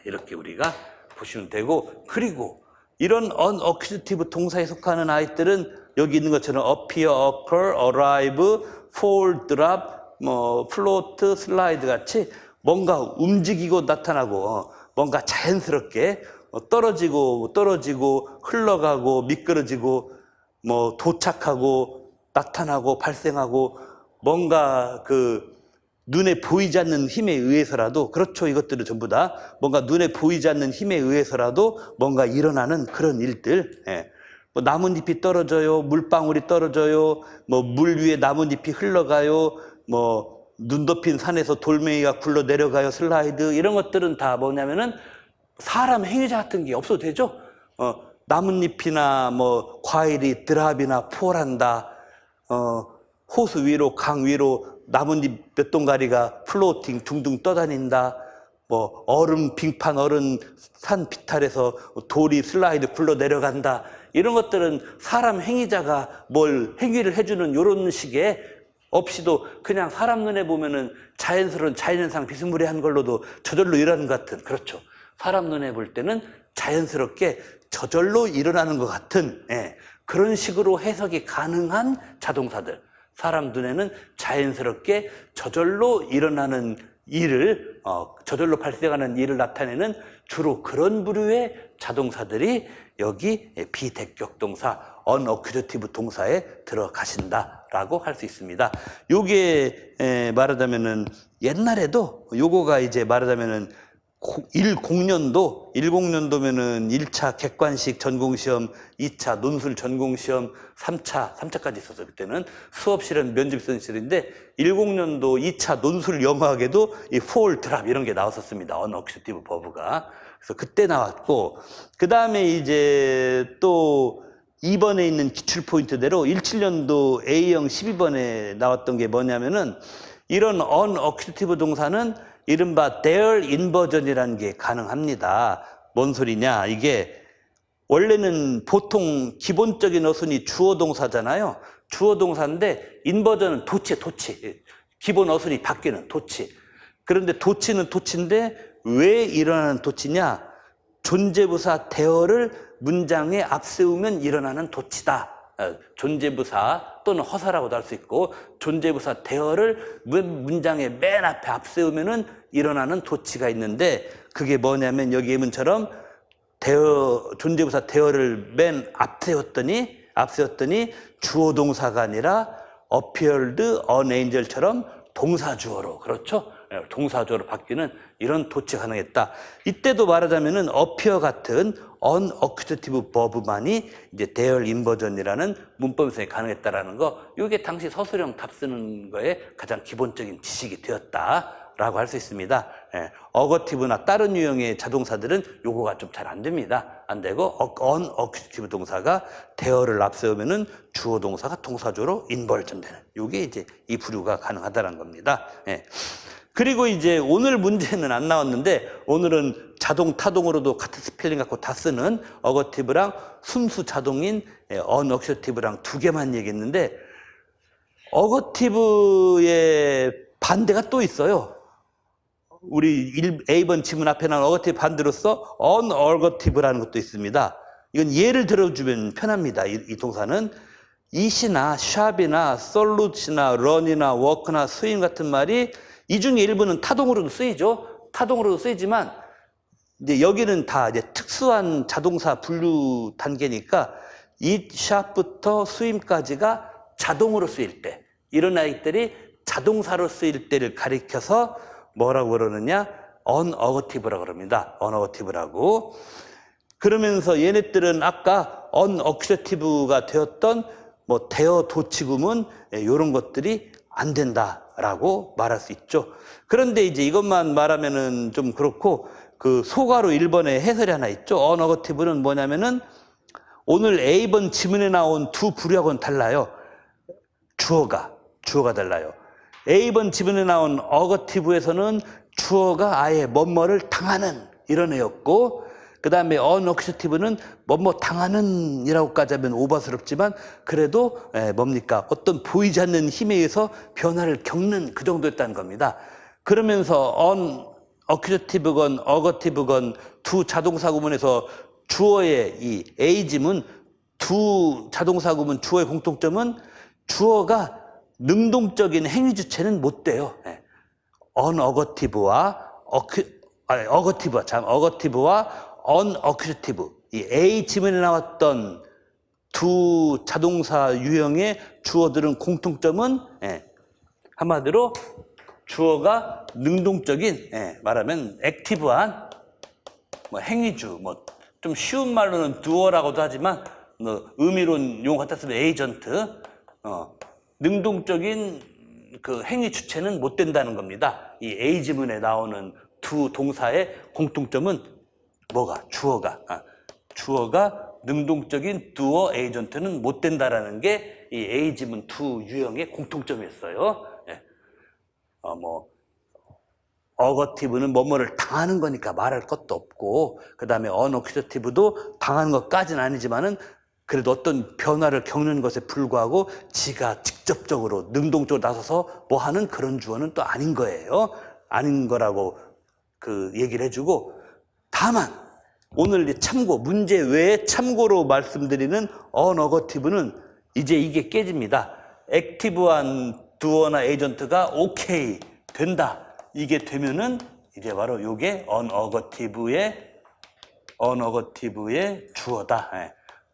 이렇게 우리가 보시면 되고, 그리고 이런 unaccusative 동사에 속하는 아이들은 여기 있는 것처럼 appear, occur, arrive, fall, drop, 뭐 float, slide 같이 뭔가 움직이고 나타나고 뭔가 자연스럽게 떨어지고 흘러가고 미끄러지고 뭐 도착하고 나타나고 발생하고 뭔가 그 눈에 보이지 않는 힘에 의해서라도, 그렇죠, 이것들은 전부 다 뭔가 눈에 보이지 않는 힘에 의해서라도 뭔가 일어나는 그런 일들. 뭐 나뭇잎이 떨어져요, 물방울이 떨어져요, 뭐 물 위에 나뭇잎이 흘러가요, 뭐 눈 덮인 산에서 돌멩이가 굴러 내려가요, 슬라이드, 이런 것들은 다 뭐냐면은 사람 행위자 같은 게 없어도 되죠. 나뭇잎이나 뭐 과일이 드랍이나 폴한다, 호수 위로, 강 위로 나뭇잎 몇 동가리가 플로팅 둥둥 떠다닌다, 뭐 빙판 얼음 산 비탈에서 돌이 슬라이드 굴러 내려간다, 이런 것들은 사람 행위자가 뭘 행위를 해주는 이런 식의 없이도 그냥 사람 눈에 보면은 자연스러운 자연현상 비스무리한 걸로도 저절로 일어나는 것 같은, 그렇죠, 사람 눈에 볼 때는 자연스럽게 저절로 일어나는 것 같은 그런 식으로 해석이 가능한 자동사들, 사람 눈에는 자연스럽게 저절로 일어나는 일을, 저절로 발생하는 일을 나타내는 주로 그런 부류의 자동사들이 여기 비대격 동사, unaccusative 동사에 들어가신다라고 할 수 있습니다. 요게 말하자면은 옛날에도 요거가 이제 말하자면은 10년도면은 1차 객관식 전공시험, 2차 논술 전공시험, 3차까지 있었어요. 그때는 수업실은 면접센실인데 10년도 2차 논술 영어학에도 이 fall, drop 이런 게 나왔었습니다. unaccusative verb가. 그래서 그때 나왔고, 그 다음에 이제 또 2번에 있는 기출 포인트대로 17년도 A형 12번에 나왔던 게 뭐냐면은 이런 unaccusative 동사는 이른바 there inversion이라는 게 가능합니다. 뭔 소리냐? 이게 원래는 보통 기본적인 어순이 주어 동사잖아요. 주어 동사인데 인버전은 도치. 기본 어순이 바뀌는 도치. 그런데 도치는 도치인데 왜 일어나는 도치냐? 존재부사 there를 문장에 앞세우면 일어나는 도치다. 존재부사 또는 허사라고도 할 수 있고, 존재부사 there를 문장의 맨 앞에 앞세우면은 일어나는 도치가 있는데, 그게 뭐냐면 여기 예문처럼 존재부사 there를 맨 앞세웠더니 주어 동사가 아니라 appeared an angel처럼 동사주어로, 그렇죠? 동사주어로 바뀌는 이런 도치가 가능했다. 이때도 말하자면은 appear 같은 unaccusative verb만이 이제 there inversion이라는 문법에서 가능했다라는 거, 이게 당시 서술형 답 쓰는 거에 가장 기본적인 지식이 되었다라고 할 수 있습니다. 어거티브나 다른 유형의 자동사들은 요거가 좀 잘 안 됩니다. 안 되고 unaccusative 동사가 there를 앞세우면은 주어 동사가 동사주어로 인버전되는, 요게 이제 이 부류가 가능하다는 겁니다. 그리고 이제 오늘 문제는 안 나왔는데, 오늘은 자동, 타동으로도 같은 스펠링 갖고 다 쓰는 어거티브랑 순수 자동인 unaccusativ랑 두 개만 얘기했는데, 어거티브의 반대가 또 있어요. 우리 A번 지문 앞에 나온 어거티브 반대로서 unargative라는 것도 있습니다. 이건 예를 들어주면 편합니다. 이 동사는 eat이나 shop이나 solute이나 run이나 work나 swim 같은 말이 이 중에 일부는 타동으로도 쓰이죠. 타동으로도 쓰이지만 이제 여기는 다 이제 특수한 자동사 분류 단계니까 eat, shop부터 swim까지가 자동으로 쓰일 때, 이런 아이들이 자동사로 쓰일 때를 가리켜서 뭐라고 그러느냐? unaccusativ라고 그럽니다. unaccusativ라고. 그러면서 얘네들은 아까 unaccusative가 되었던 뭐 대어 도치구문 이런 것들이 안 된다라고 말할 수 있죠. 그런데 이제 이것만 말하면은 좀 그렇고 그 소가로 1번에 해설이 하나 있죠. 어너거티브는 뭐냐면은 오늘 A번 지문에 나온 두 부류하고는 달라요. 주어가 달라요. A번 지문에 나온 어거티브에서는 주어가 아예 뭐뭐를 당하는 이런 애였고, 그 다음에 언어큐티브는 뭐뭐 당하는 이라고까지 하면 오버스럽지만 그래도 뭡니까? 어떤 보이지 않는 힘에 의해서 변화를 겪는 그 정도였다는 겁니다. 그러면서 언어큐티브건 어거티브건 두 자동사 구문에서 주어의 이 A 지문, 두 자동사 구문 주어의 공통점은 주어가 능동적인 행위 주체는 못 돼요. 어거티브와 언어큐티브, 이 A 지문에 나왔던 두 자동사 유형의 주어들은 공통점은 한마디로 주어가 능동적인, 말하면 액티브한 뭐 행위주, 뭐 좀 쉬운 말로는 두어라고도 하지만 뭐 의미론 용어 같다 쓰면 에이전트, 능동적인 그 행위 주체는 못 된다는 겁니다. 이 A 지문에 나오는 두 동사의 공통점은 뭐가? 주어가 능동적인 두어 에이전트는 못 된다라는 게 이 A 지문 두 유형의 공통점이었어요. 어거티브는 뭐뭐를 당하는 거니까 말할 것도 없고, 그 다음에 언어큐티브도 당하는 것까지는 아니지만은 그래도 어떤 변화를 겪는 것에 불구하고 지가 직접적으로 능동적으로 나서서 뭐 하는 그런 주어는 또 아닌 거예요. 아닌 거라고 그 얘기를 해주고, 다만 오늘 참고, 문제 외에 참고로 말씀드리는 언어거티브는 이제 이게 깨집니다. 액티브한 두어나 에이전트가 오케이 된다. 이게 되면은 이제 바로 요게 언어거티브의 주어다.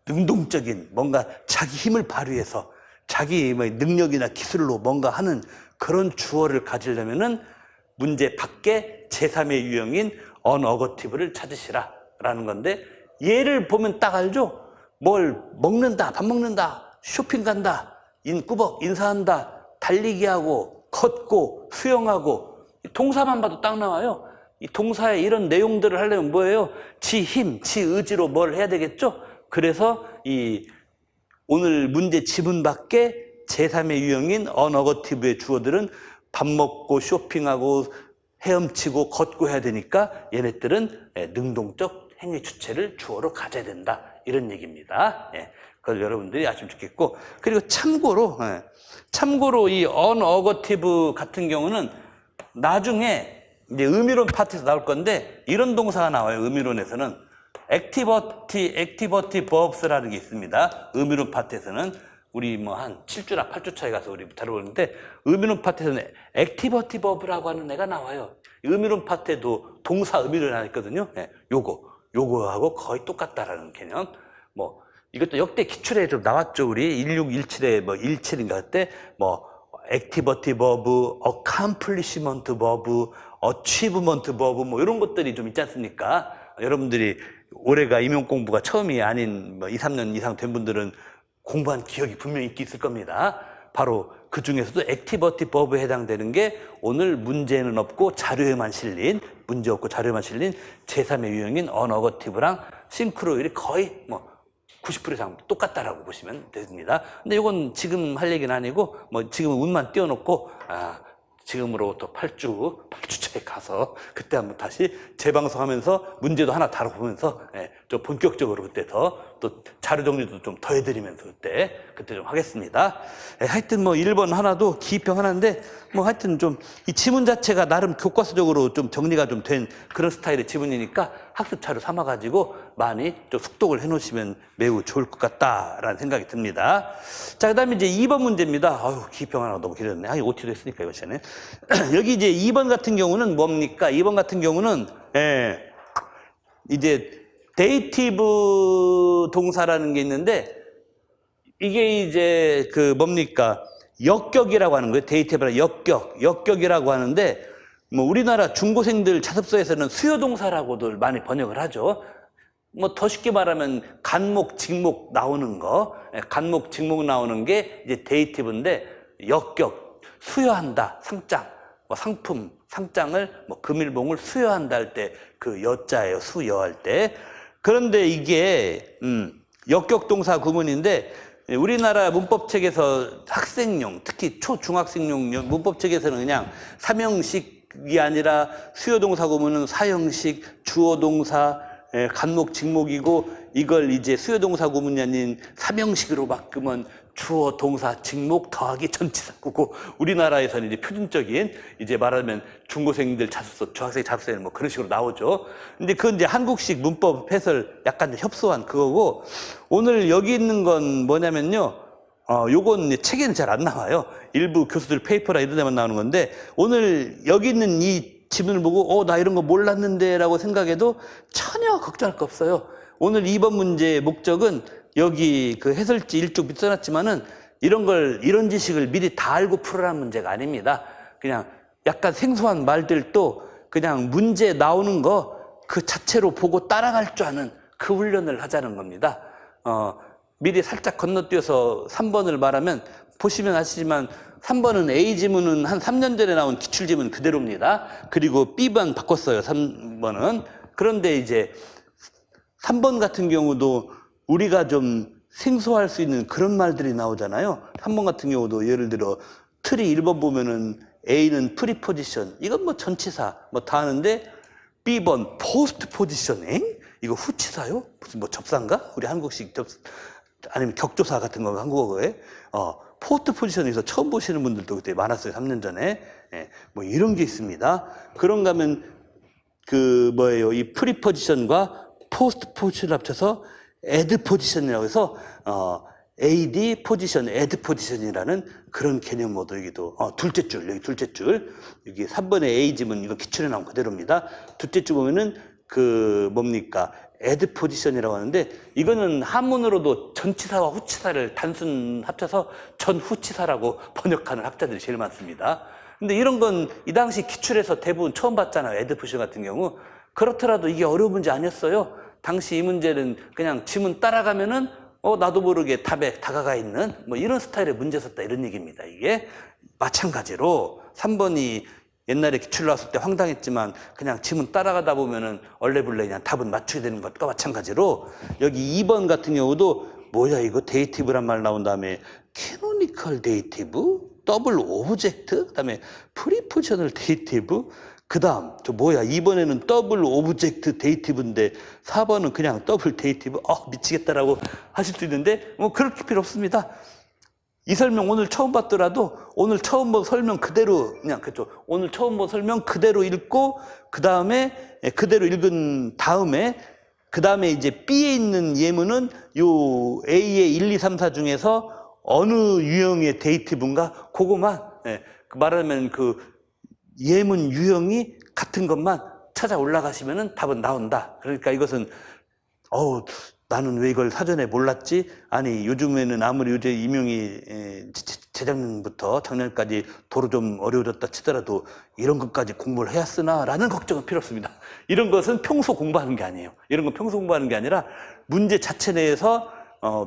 능동적인 뭔가 자기 힘을 발휘해서 자기 능력이나 기술로 뭔가 하는 그런 주어를 가지려면은 문제 밖에 제3의 유형인 언어거티브를 찾으시라 라는 건데, 얘를 보면 딱 알죠? 뭘 먹는다, 밥 먹는다, 쇼핑 간다, 꾸벅 인사한다, 달리기 하고 걷고 수영하고, 동사만 봐도 딱 나와요. 이 동사의 이런 내용들을 하려면 뭐예요? 지 힘, 지 의지로 뭘 해야 되겠죠? 그래서 이 오늘 문제 지문 밖에 제3의 유형인 언어거티브의 주어들은 밥 먹고 쇼핑하고 헤엄치고 걷고 해야 되니까 얘네들은 능동적 행위 주체를 주어로 가져야 된다. 이런 얘기입니다. 그걸 여러분들이 아시면 좋겠고, 그리고 참고로 이 언어거티브 같은 경우는 나중에 이제 의미론 파트에서 나올 건데 이런 동사가 나와요. 의미론에서는 액티버티 verbs라는 게 있습니다. 의미론 파트에서는 우리 뭐 한 7주나 8주 차에 가서 우리 다뤄보는데, 의미론 파트에서는 액티버티 verb라고 하는 애가 나와요. 의미론 파트에도 동사 의미론이 하나 있거든요. 요거하고 거의 똑같다라는 개념. 뭐 이것도 역대 기출에 좀 나왔죠. 우리 1617에 뭐 17인가 그때 뭐 액티버티 버브, 어컴플리시먼트 버브, 어치브먼트 버브 뭐 이런 것들이 좀 있지 않습니까? 여러분들이 올해가 임용 공부가 처음이 아닌 뭐 2, 3년 이상 된 분들은 공부한 기억이 분명히 있을 겁니다. 바로 그 중에서도 액티버티 버브에 해당되는 게 오늘 문제는 없고 자료에만 실린, 문제 없고 자료에만 실린 제3의 유형인 언어거티브랑 싱크로율이 거의 뭐 90% 이상 똑같다라고 보시면 됩니다. 근데 이건 지금 할 얘기는 아니고, 뭐 지금은 운만 띄워놓고, 지금으로부터 8주차에 가서 그때 한번 다시 재방송하면서 문제도 하나 다뤄보면서 좀 본격적으로 그때 또 자료 정리도 좀 더 해드리면서 그때 좀 하겠습니다. 하여튼 뭐 1번 하나도 기입형 하나인데, 뭐 하여튼 좀 이 지문 자체가 나름 교과서적으로 좀 정리가 좀 된 그런 스타일의 지문이니까 학습 자료 삼아가지고 많이 좀 숙독을 해놓으시면 매우 좋을 것 같다라는 생각이 듭니다. 자, 그 다음에 이제 2번 문제입니다. 기입형 하나 너무 길었네. OT도 했으니까 이거 시간에. 여기 이제 2번 같은 경우는 뭡니까? 2번 같은 경우는, 이제 데이티브 동사라는 게 있는데, 이게 이제 그 뭡니까? 역격이라고 하는 거예요. 데이티브라 역격이라고 하는데, 뭐 우리나라 중고생들 자습서에서는 수요동사라고들 많이 번역을 하죠. 뭐 더 쉽게 말하면 간목, 직목 나오는 거, 간목, 직목 나오는 게 이제 데이티브인데, 역격. 수여한다, 상장, 뭐 상품, 상장을, 뭐 금일봉을 수여한다 할 때 그 여자예요, 수여할 때. 그런데 이게, 역격동사 구문인데, 우리나라 문법책에서 학생용, 특히 초중학생용 문법책에서는 그냥 삼형식이 아니라 수요동사 구문은 사형식, 주어동사, 간목, 직목이고 이걸 이제 수요동사 구문이 아닌 삼형식으로 바꾸면 주어, 동사, 직목 더하기 전치사구고 우리나라에서는 이제 표준적인 이제 말하면 중고생들 자습서, 중학생 자습서에는 뭐 그런 식으로 나오죠. 근데 그건 이제 한국식 문법 해설 약간 협소한 그거고 오늘 여기 있는 건 뭐냐면요. 요건 책에는 잘 안 나와요. 일부 교수들 페이퍼나 이런 데만 나오는 건데 오늘 여기 있는 이 지문을 보고 나 이런 거 몰랐는데 라고 생각해도 전혀 걱정할 거 없어요. 오늘 2번 문제의 목적은 여기 그 해설지 일쪽 밑에 써놨지만은 이런 지식을 미리 다 알고 풀으라는 문제가 아닙니다. 그냥 약간 생소한 말들도 그냥 문제 나오는 거 그 자체로 보고 따라갈 줄 아는 그 훈련을 하자는 겁니다. 미리 살짝 건너뛰어서 3번을 말하면 보시면 아시지만 3번은 A 지문은 한 3년 전에 나온 기출지문 그대로입니다. 그리고 B만 바꿨어요, 3번은. 그런데 이제 3번 같은 경우도 우리가 좀 생소할 수 있는 그런 말들이 나오잖아요. 3번 같은 경우도 예를 들어 틀이 1번 보면은 A는 프리포지션, 이건 뭐 전치사 뭐 다 하는데 B번 포스트 포지션, 이거 후치사요? 무슨 뭐 접사인가? 우리 한국식 아니면 격조사 같은 거 한국어에 포스트 포지션에서 처음 보시는 분들도 그때 많았어요. 3년 전에. 뭐 이런 게 있습니다. 그런가 하면 이 프리포지션과 포스트 포지션을 합쳐서 애드 포지션이라고 해서 AD 포지션, 애드 포지션이라는 그런 개념 모드이기도. 둘째 줄, 여기 둘째 줄. 여기 3번의 A 지문, 이거 기출에 나온 그대로입니다. 둘째 줄 보면은 애드 포지션이라고 하는데 이거는 한문으로도 전치사와 후치사를 단순 합쳐서 전후치사라고 번역하는 학자들이 제일 많습니다. 근데 이런 건 이 당시 기출에서 대부분 처음 봤잖아요. 애드 포지션 같은 경우. 그렇더라도 이게 어려운 문제 아니었어요. 당시 이 문제는 그냥 지문 따라가면은 나도 모르게 답에 다가가 있는 뭐 이런 스타일의 문제였다 이런 얘기입니다. 이게 마찬가지로 3번이 옛날에 기출 나왔을 때 황당했지만 그냥 지문 따라가다 보면은 얼레블레 그냥 답은 맞추게 되는 것과 마찬가지로 여기 2번 같은 경우도 뭐야 이거 데이티브란 말 나온 다음에 캐노니컬 데이티브, 더블 오브젝트, 그다음에 프리포지셔널 데이티브, 그다음 저 뭐야 2번에는 더블 오브젝트 데이티브인데 4번은 그냥 더블 데이티브, 미치겠다라고 하실 수 있는데 뭐 그럴 필요 없습니다. 이 설명 오늘 처음 봤더라도 오늘 처음 본 설명 그대로 그냥 그렇죠. 오늘 처음 본 설명 그대로 읽고 그다음에 그대로 읽은 다음에 그다음에 이제 B에 있는 예문은 요 A의 1, 2, 3, 4 중에서 어느 유형의 데이티브인가 그거만 말하면 그 예문 유형이 같은 것만 찾아 올라가시면은 답은 나온다. 그러니까 이것은 나는 왜 이걸 사전에 몰랐지? 아니 요즘에는 아무리 요새 임용이 재작년부터 작년까지 도로 좀 어려워졌다 치더라도 이런 것까지 공부를 해야 쓰나? 라는 걱정은 필요 없습니다. 이런 것은 평소 공부하는 게 아니에요. 이런 건 평소 공부하는 게 아니라 문제 자체 내에서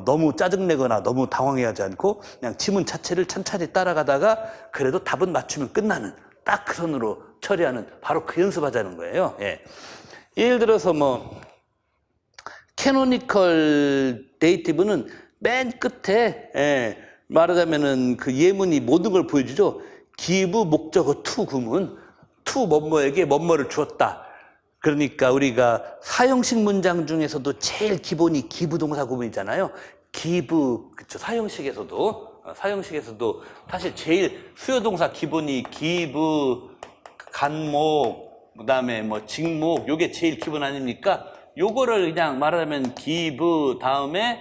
너무 짜증내거나 너무 당황해하지 않고 그냥 지문 자체를 찬찬히 따라가다가 그래도 답은 맞추면 끝나는 딱 그 선으로 처리하는 바로 그 연습하자는 거예요. 예를 들어서 캐노니컬 데이티브는 맨 끝에 말하자면은 그 예문이 모든 걸 보여주죠. 기부 목적어 투 구문, 투 뭐뭐에게 뭐뭐를 주었다. 그러니까 우리가 사형식 문장 중에서도 제일 기본이 기부 동사 구문이잖아요. 기부, 그쵸. 사형식에서도 사실 제일 수요 동사 기본이 기부, 간목, 그다음에 뭐 직목, 요게 제일 기본 아닙니까? 요거를 그냥 말하자면 기부 다음에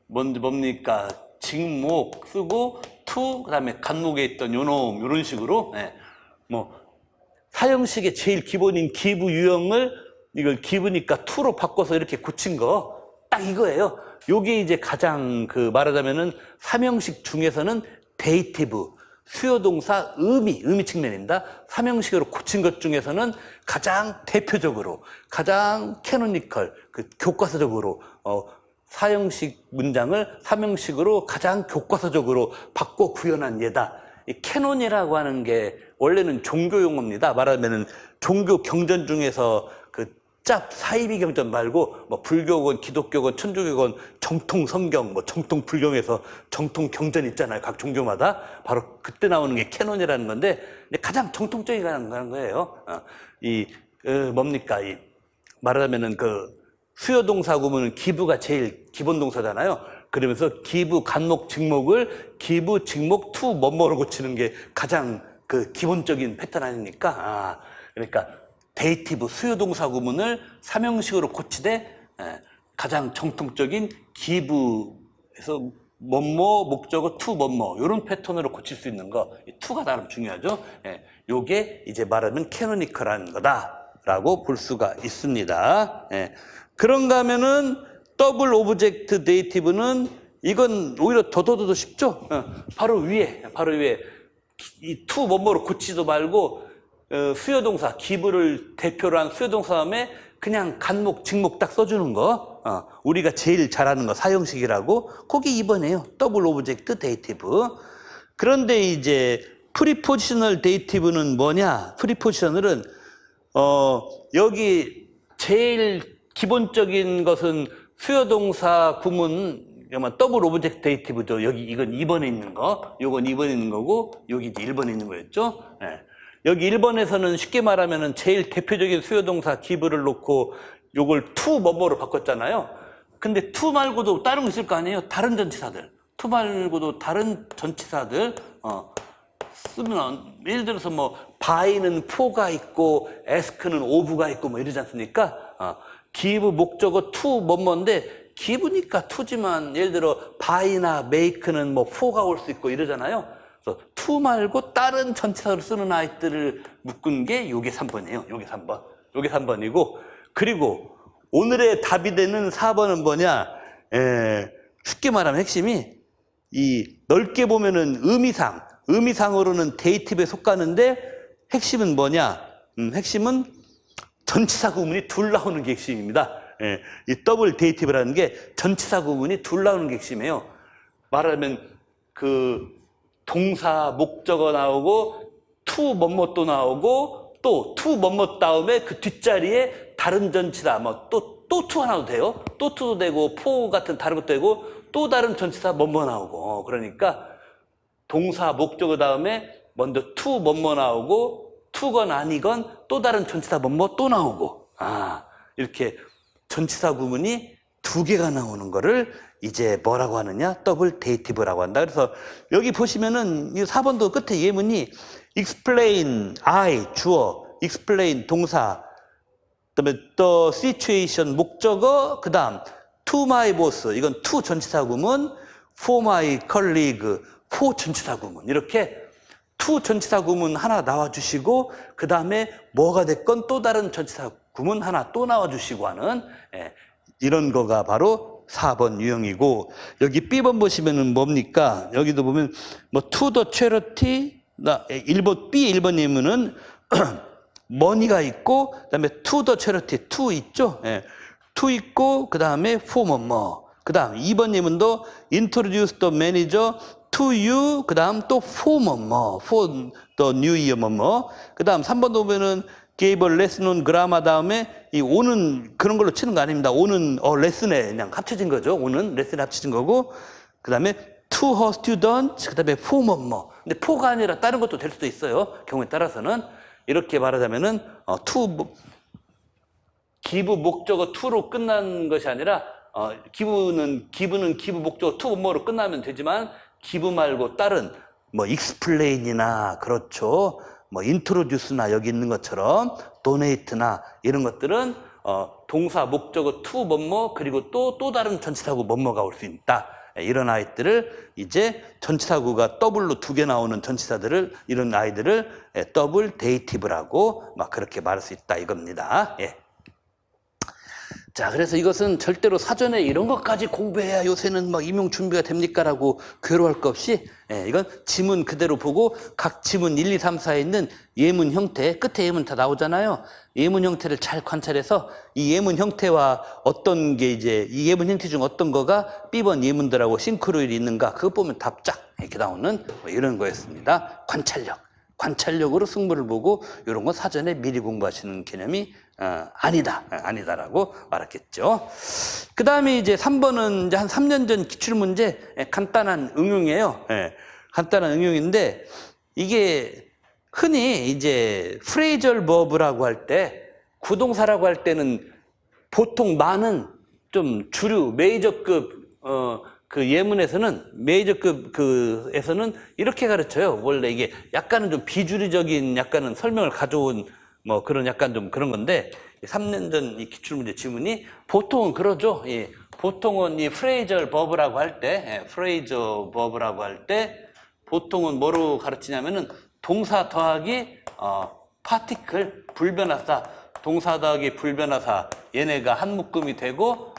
뭡니까 직목 쓰고 투 그다음에 간목에 있던 요놈 요런 식으로 뭐 사형식의 제일 기본인 기부 유형을 이걸 기부니까 투로 바꿔서 이렇게 고친 거 딱 이거예요. 요게 이제 가장 말하자면은 삼형식 중에서는 데이티브 수요동사 의미 측면입니다. 삼형식으로 고친 것 중에서는 가장 대표적으로, 가장 캐노니컬, 교과서적으로, 사형식 문장을 삼형식으로 가장 교과서적으로 바꿔 구현한 예다. 이 캐논이라고 하는 게 원래는 종교 용어입니다. 말하면은 종교 경전 중에서 그 짭 사이비 경전 말고 뭐 불교건 기독교건 천주교건 정통 성경 뭐 정통 불경에서 정통 경전 있잖아요. 각 종교마다 바로 그때 나오는 게 캐논이라는 건데 가장 정통적인 거예요. 뭡니까 이 말하자면은 그 수요동사 구문은 기부가 제일 기본 동사잖아요. 그러면서 기부, 간목, 직목을 기부, 직목, 투, 뭐뭐로 고치는 게 가장 그 기본적인 패턴 아닙니까? 그러니까 데이티브, 수요동사 구문을 삼형식으로 고치되 가장 정통적인 기부에서 뭐뭐, 목적어, 투, 뭐뭐 이런 패턴으로 고칠 수 있는 거, 이 투가 나름 중요하죠. 요게 이제 말하면 캐노니컬한 거다라고 볼 수가 있습니다. 그런가 하면은 더블 오브젝트 데이티브는 이건 오히려 더더더 쉽죠. 바로 위에 이 투 뭐뭐로 고치지도 말고 수요동사 기부를 대표로 한 수요동사 다음에 그냥 간목 직목 딱 써주는 거 우리가 제일 잘하는 거 사형식이라고 거기 2번이에요. 더블 오브젝트 데이티브. 그런데 이제 프리포지셔널 데이티브는 뭐냐? 프리포지셔널은 여기 제일 기본적인 것은 수요동사 구문 더블 오브젝트 데이티브죠. 여기 이건 2번에 있는 거, 요건 2번에 있는 거고 여기 이제 1번에 있는 거였죠. 여기 1번에서는 쉽게 말하면은 제일 대표적인 수요동사 기부를 놓고 요걸 투 뭐뭐로 바꿨잖아요. 근데 투 말고도 다른 거 있을 거 아니에요? 다른 전치사들. 투 말고도 다른 전치사들 쓰면 예를 들어서 뭐 by는 for가 있고 ask는 of가 있고 뭐 이러지 않습니까? 기부 목적어 투 뭐뭐인데 기부니까 투지만 예를 들어 by나 make는 뭐 for가 올 수 있고 이러잖아요. 그래서 to 말고 다른 전치사를 쓰는 아이들을 묶은 게 요게 3번이에요. 요게 3번. 요게 3번이고 그리고 오늘의 답이 되는 4번은 뭐냐? 쉽게 말하면 핵심이 이 넓게 보면은 의미상으로는 데이티브에 속하는데 핵심은 뭐냐? 핵심은 전치사 구문이 둘 나오는 게 핵심입니다. 이 더블 데이티브라는 게 전치사 구문이 둘 나오는 게 핵심이에요. 말하면 그 동사 목적어 나오고 투 뭐뭐 또 나오고 또 투 뭐뭐 다음에 그 뒷자리에 다른 전치사 뭐 또 투가 나와도 돼요. 또 투도 되고 포 같은 다른 것도 되고 또 다른 전치사 뭐뭐 나오고 그러니까 동사 목적어 다음에 먼저 투 뭐뭐 나오고 투건 아니건 또 다른 전치사 뭐뭐 또 나오고 이렇게 전치사 구문이 2개가 나오는 거를 이제 뭐라고 하느냐? 더블 데이티브라고 한다. 그래서 여기 보시면은 이 4번도 끝에 예문이 explain, I, 주어, explain, 동사, 그다음에 the situation, 목적어, 그 다음 to my boss, 이건 to 전치사 구문, for my colleague, for 전치사 구문. 이렇게 to 전치사 구문 하나 나와주시고 그 다음에 뭐가 됐건 또 다른 전치사 구문 하나 또 나와주시고 하는 이런 거가 바로 4번 유형이고 여기 B번 보시면은 뭡니까? 여기도 보면 뭐 to the charity 1번 B 1번 예문은 money가 있고 그다음에 to the charity to 있죠? to 있고 그다음에 for 뭐 그다음 2번 예문도 introduce the manager to you 그다음 또 for 뭐 for the new year 뭐 그다음 3번도 보면은 gave a lesson on grammar 다음에 이 오는 그런 걸로 치는 거 아닙니다. 오는 레슨에 그냥 합쳐진 거죠. 오는 레슨에 합쳐진 거고 그 다음에 to her students 그 다음에 for 뭐 근데 for가 아니라 다른 것도 될 수도 있어요. 경우에 따라서는 이렇게 말하자면은 to 기부 목적어 to로 끝난 것이 아니라 기부는 기부 목적어 to 뭐로 끝나면 되지만 기부 말고 다른 뭐 explain이나 그렇죠. 뭐 introduce나 여기 있는 것처럼 donate나 이런 것들은 동사 목적어 to 뭐뭐 그리고 또 다른 전치사구 뭐뭐가 올 수 있다. 이런 아이들을 이제 전치사구가 더블로 2개 나오는 전치사들을 이런 아이들을 더블 데이티브라고 막 그렇게 말할 수 있다 이겁니다. 자, 그래서 이것은 절대로 사전에 이런 것까지 공부해야 요새는 막 임용 준비가 됩니까라고 괴로워할 것 없이, 이건 지문 그대로 보고 각 지문 1, 2, 3, 4에 있는 예문 형태, 끝에 예문 다 나오잖아요. 예문 형태를 잘 관찰해서 이 예문 형태와 어떤 게 이제 이 예문 형태 중 어떤 거가 B번 예문들하고 싱크로율이 있는가, 그거 보면 답 쫙 이렇게 나오는 뭐 이런 거였습니다. 관찰력으로 승부를 보고 이런 거 사전에 미리 공부하시는 개념이 아니다라고 말했겠죠. 그 다음에 이제 3번은 이제 한 3년 전 기출문제, 간단한 응용이에요. 간단한 응용인데, 이게 흔히 이제 프레이절 버브라고 할 때, 구동사라고 할 때는 보통 많은 좀 주류 메이저급 그 예문에서는 메이저급 그에서는 이렇게 가르쳐요. 원래 이게 약간은 좀 비주류적인 약간은 설명을 가져온 뭐 그런 약간 좀 그런 건데, 3년 전 이 기출문제 지문이 보통은 그러죠. 예. 보통은 이 프레이저 버브라고 할 때, 프레이저 버브라고 할 때 보통은 뭐로 가르치냐면은 동사 더하기 파티클 불변하사, 동사 더하기 불변하사, 얘네가 한 묶음이 되고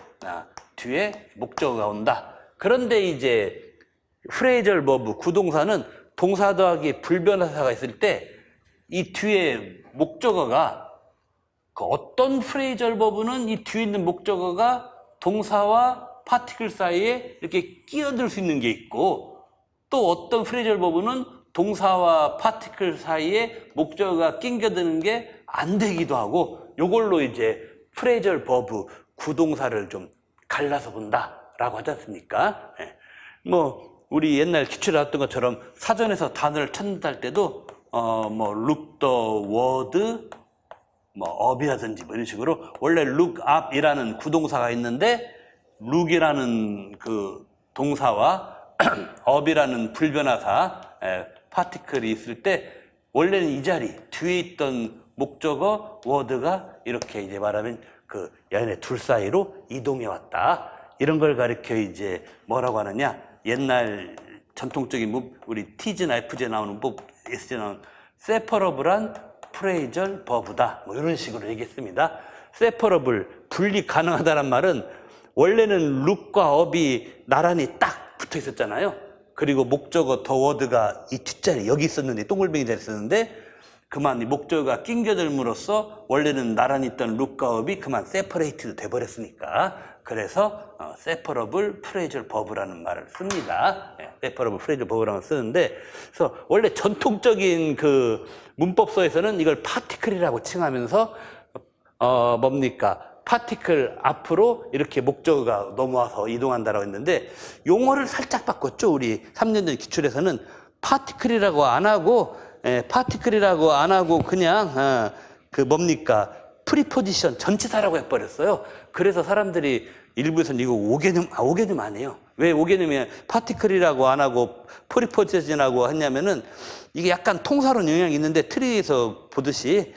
뒤에 목적어가 온다. 그런데 이제 프레이저 버브 구동사는 동사 더하기 불변하사가 있을 때 이 뒤에 목적어가 그 어떤 프레이저 버브는 이 뒤에 있는 목적어가 동사와 파티클 사이에 이렇게 끼어들 수 있는 게 있고, 또 어떤 프레이저 버브는 동사와 파티클 사이에 목적어가 낑겨드는 게 안 되기도 하고, 요걸로 이제 프레이저 버브 구동사를 좀 갈라서 본다라고 하지 않습니까? 뭐 우리 옛날 기출에 나왔던 것처럼 사전에서 단어를 찾는다 할 때도 뭐 look the word 뭐 up이라든지 뭐 이런 식으로, 원래 look up이라는 구동사가 있는데 look이라는 그 동사와 up이라는 불변하사 파티클이 있을 때 원래는 이 자리 뒤에 있던 목적어 word가 이렇게 이제 말하면 그 얘네 둘 사이로 이동해 왔다. 이런 걸 가리켜 이제 뭐라고 하느냐, 옛날 전통적인 우리 T즈나 F즈에 나오는 문법, S즈에 나오는 세퍼러블한 프레이저 버브다. 뭐 이런 식으로 얘기했습니다. 세퍼러블, 분리 가능하다는 말은 원래는 룩과 업이 나란히 딱 붙어 있었잖아요. 그리고 목적어 더 워드가 이 뒷자리 여기 있었는데, 동글뱅이 자리에 있었는데 그만 이 목적어가 낑겨들므로써 원래는 나란히 있던 룩과 업이 그만 세퍼레이트도 돼버렸으니까, 그래서 세퍼러블 프레이저 버브라는 말을 씁니다. 세퍼러블 프레이저 버브라는 걸 쓰는데, 그래서 원래 전통적인 그 문법서에서는 이걸 파티클이라고 칭하면서 뭡니까? 파티클 앞으로 이렇게 목적어가 넘어와서 이동한다라고 했는데, 용어를 살짝 바꿨죠. 우리 3년 전 기출에서는 파티클이라고 안 하고 그냥 그 뭡니까? 프리포지션 전치사라고 해버렸어요. 그래서 사람들이 일부에서는 이거 5개념 아니에요. 왜 5개념이 파티클이라고 안 하고 프리포지션이라고 했냐면은, 이게 약간 통사론 영향이 있는데, 트리에서 보듯이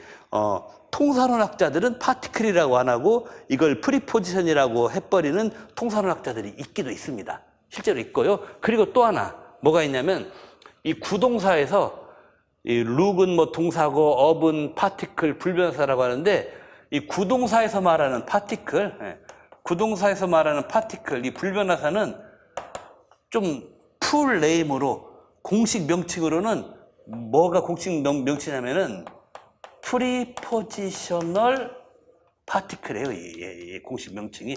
통사론학자들은 파티클이라고 안 하고 이걸 프리포지션이라고 해버리는 통사론학자들이 있기도 있습니다. 실제로 있고요. 그리고 또 하나 뭐가 있냐면, 이 구동사에서 이 룩은 뭐 동사고 업은 파티클 불변사라고 하는데, 이 구동사에서 말하는 파티클, 구동사에서 말하는 파티클, 이 불변하사는 좀 풀 네임으로 공식 명칭으로는 뭐가 공식 명칭이냐면은 프리포지셔널 파티클이에요. 이 공식 명칭이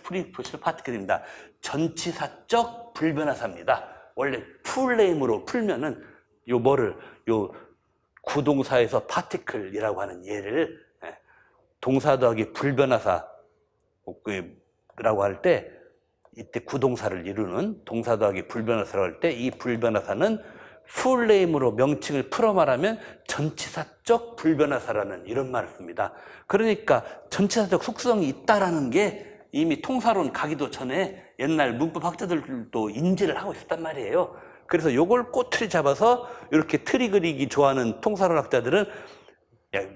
프리포지셔널 파티클입니다. 전치사적 불변하사입니다. 원래 풀 네임으로 풀면은 요 구동사에서 파티클이라고 하는 얘를 동사 더하기 불변하사라고 할 때, 이때 구동사를 이루는 동사 더하기 불변하사라고 할 때, 이 불변하사는 풀네임으로 명칭을 풀어 말하면 전치사적 불변하사라는 이런 말을 씁니다. 그러니까 전치사적 속성이 있다라는 게 이미 통사론 가기도 전에 옛날 문법학자들도 인지를 하고 있었단 말이에요. 그래서 요걸 꼬투리 잡아서 이렇게 트리 그리기 좋아하는 통사론학자들은,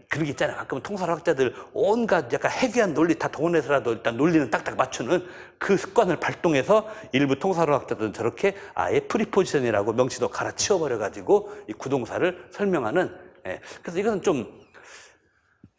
그런 게 있잖아요. 가끔은 통사론학자들 온갖 약간 해괴한 논리 다 동원해서라도 일단 논리는 딱딱 맞추는 그 습관을 발동해서 일부 통사론학자들은 저렇게 아예 프리포지션이라고 명칭도 갈아치워버려가지고 이 구동사를 설명하는, 그래서 이것은 좀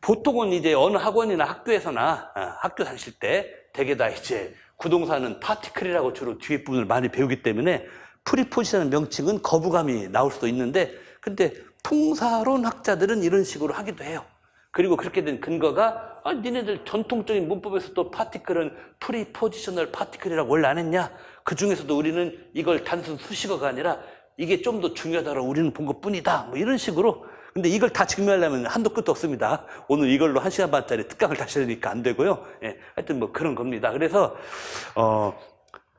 보통은 이제 어느 학원이나 학교에서나 학교 다니실 때 대개 다 이제 구동사는 파티클이라고 주로 뒤에 부분을 많이 배우기 때문에 프리포지션 명칭은 거부감이 나올 수도 있는데, 근데 통사론 학자들은 이런 식으로 하기도 해요. 그리고 그렇게 된 근거가 니네들 전통적인 문법에서도 파티클은 프리포지셔널 파티클이라고 원래 안 했냐? 그 중에서도 우리는 이걸 단순 수식어가 아니라 이게 좀 더 중요하다고 우리는 본 것뿐이다. 뭐 이런 식으로. 근데 이걸 다 증명하려면 한도 끝도 없습니다. 오늘 이걸로 1시간 반짜리 특강을 다시 하니까 안 되고요. 예, 하여튼 뭐 그런 겁니다. 그래서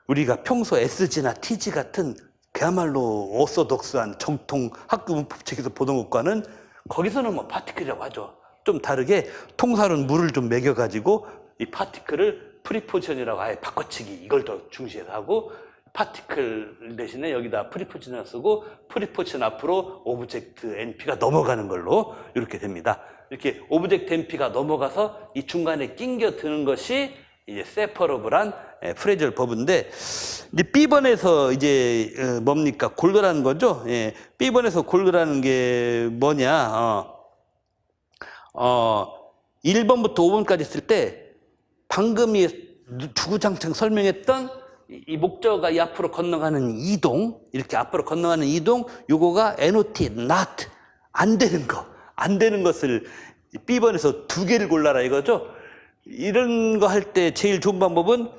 우리가 평소 SG나 TG 같은 그야말로 오소독스한 정통 학교 문법책에서 보던 것과는 거기서는 뭐 파티클이라고 하죠. 좀 다르게 통사론 물을 좀 먹여가지고 이 파티클을 프리포지션이라고 아예 바꿔치기, 이걸 더 중시해서 하고, 파티클 대신에 여기다 프리포지션을 쓰고 프리포지션 앞으로 오브젝트 NP가 넘어가는 걸로 이렇게 됩니다. 이렇게 오브젝트 NP가 넘어가서 이 중간에 낑겨 드는 것이 이제 세퍼러블한 프레이절 버브인데, 이제 B번에서 이제 뭡니까? 골드라는 거죠. 예, B번에서 골드라는 게 뭐냐? 1번부터 5번까지 쓸 때 방금 주구장창 설명했던 이 목적어가 이 앞으로 건너가는 이동, 이렇게 앞으로 건너가는 이동, 요거가 NOT, not, 안 되는 거, 안 되는 것을 B번에서 2개를 골라라 이거죠. 이런 거 할 때 제일 좋은 방법은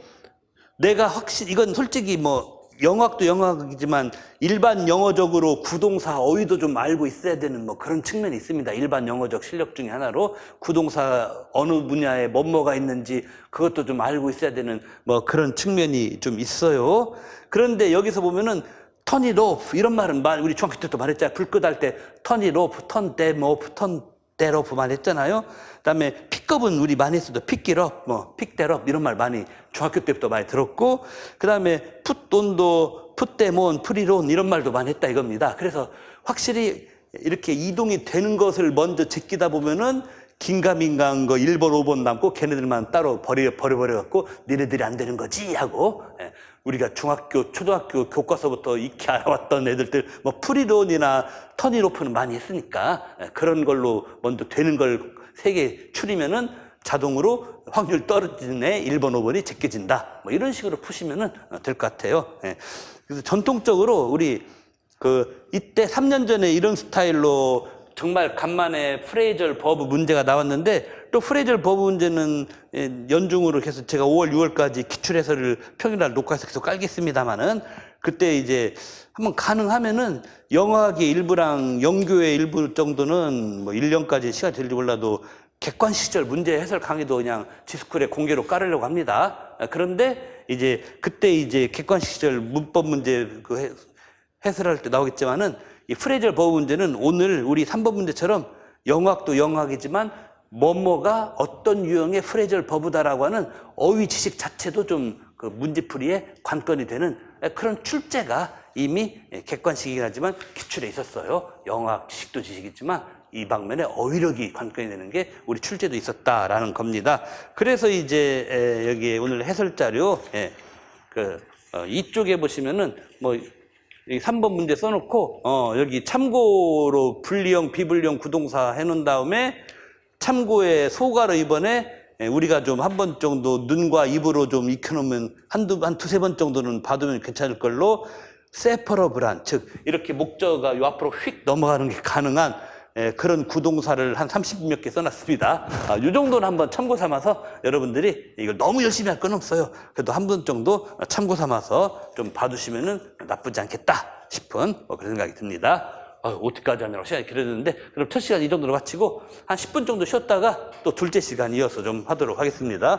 내가 확실히, 이건 솔직히 뭐 영어학도 영어학이지만 일반 영어적으로 구동사 어휘도 좀 알고 있어야 되는 뭐 그런 측면이 있습니다. 일반 영어적 실력 중에 하나로 구동사 어느 분야에 뭐가 있는지 그것도 좀 알고 있어야 되는 뭐 그런 측면이 좀 있어요. 그런데 여기서 보면은 turn it off 이런 말은 우리 중학교 때도 말했잖아요. 불 끄다 할 때 turn it off, turn them off, turn that off만 했잖아요. 그다음에 픽업은 우리 많이 했어도 pick it up, 뭐 pick that up 이런 말 많이 중학교 때부터 많이 들었고, 그다음에 put on도, put them on, put it on 이런 말도 많이 했다 이겁니다. 그래서 확실히 이렇게 이동이 되는 것을 먼저 제끼다 보면은 긴가민가한 거 1번, 5번 남고 걔네들만 따로 버려갖고 니네들이 안 되는 거지 하고, 우리가 중학교, 초등학교 교과서부터 익히 알아왔던 애들들 뭐 프리론이나 터니로프는 많이 했으니까 그런 걸로 먼저 되는 걸 3개 추리면은 자동으로 확률 떨어지는 애 1번, 5번이 제껴진다. 뭐 이런 식으로 푸시면은 될 것 같아요. 그래서 전통적으로 우리 이때 3년 전에 이런 스타일로 정말 간만에 프레이절 버브 문제가 나왔는데, 또 프레이절 버브 문제는 연중으로 해서 제가 5월, 6월까지 기출해설을 평일날 녹화해서 계속 깔겠습니다만은, 그때 이제 한번 가능하면은 영어학의 일부랑 영교의 일부 정도는 뭐 1년까지 시간이 될지 몰라도 객관 시절 문제 해설 강의도 그냥 지스쿨에 공개로 깔으려고 합니다. 그런데 이제 그때 이제 객관 시절 문법 문제 해설할 때 나오겠지만은, 이 프레이절 버브 문제는 오늘 우리 3번 문제처럼 영어학도 영어학이지만 뭐뭐가 어떤 유형의 프레이절 버브다라고 하는 어휘 지식 자체도 좀 그 문제풀이의 관건이 되는 그런 출제가 이미 객관식이긴 하지만 기출에 있었어요. 영어학 지식도 지식이지만 이 방면에 어휘력이 관건이 되는 게 우리 출제도 있었다라는 겁니다. 그래서 이제 여기 오늘 해설 자료 이쪽에 보시면은 뭐 이 3번 문제 써놓고 여기 참고로 분리형, 비분리형 구동사 해놓은 다음에 참고에 소가로 이번에 우리가 좀 한 번 정도 눈과 입으로 좀 익혀놓으면 한 두세 번 정도는 봐두면 괜찮을 걸로, 세퍼러블한, 즉 이렇게 목적어가 요 앞으로 휙 넘어가는 게 가능한 그런 구동사를 한 30몇 개 써놨습니다. 이 정도는 한번 참고 삼아서 여러분들이 이걸 너무 열심히 할 건 없어요. 그래도 한 번 정도 참고 삼아서 좀 봐두시면은 나쁘지 않겠다 싶은 그런 생각이 듭니다. 어디까지 하느라고 시간이 길어졌는데, 그럼 첫 시간 이 정도로 마치고 한 10분 정도 쉬었다가 또 둘째 시간 이어서 좀 하도록 하겠습니다.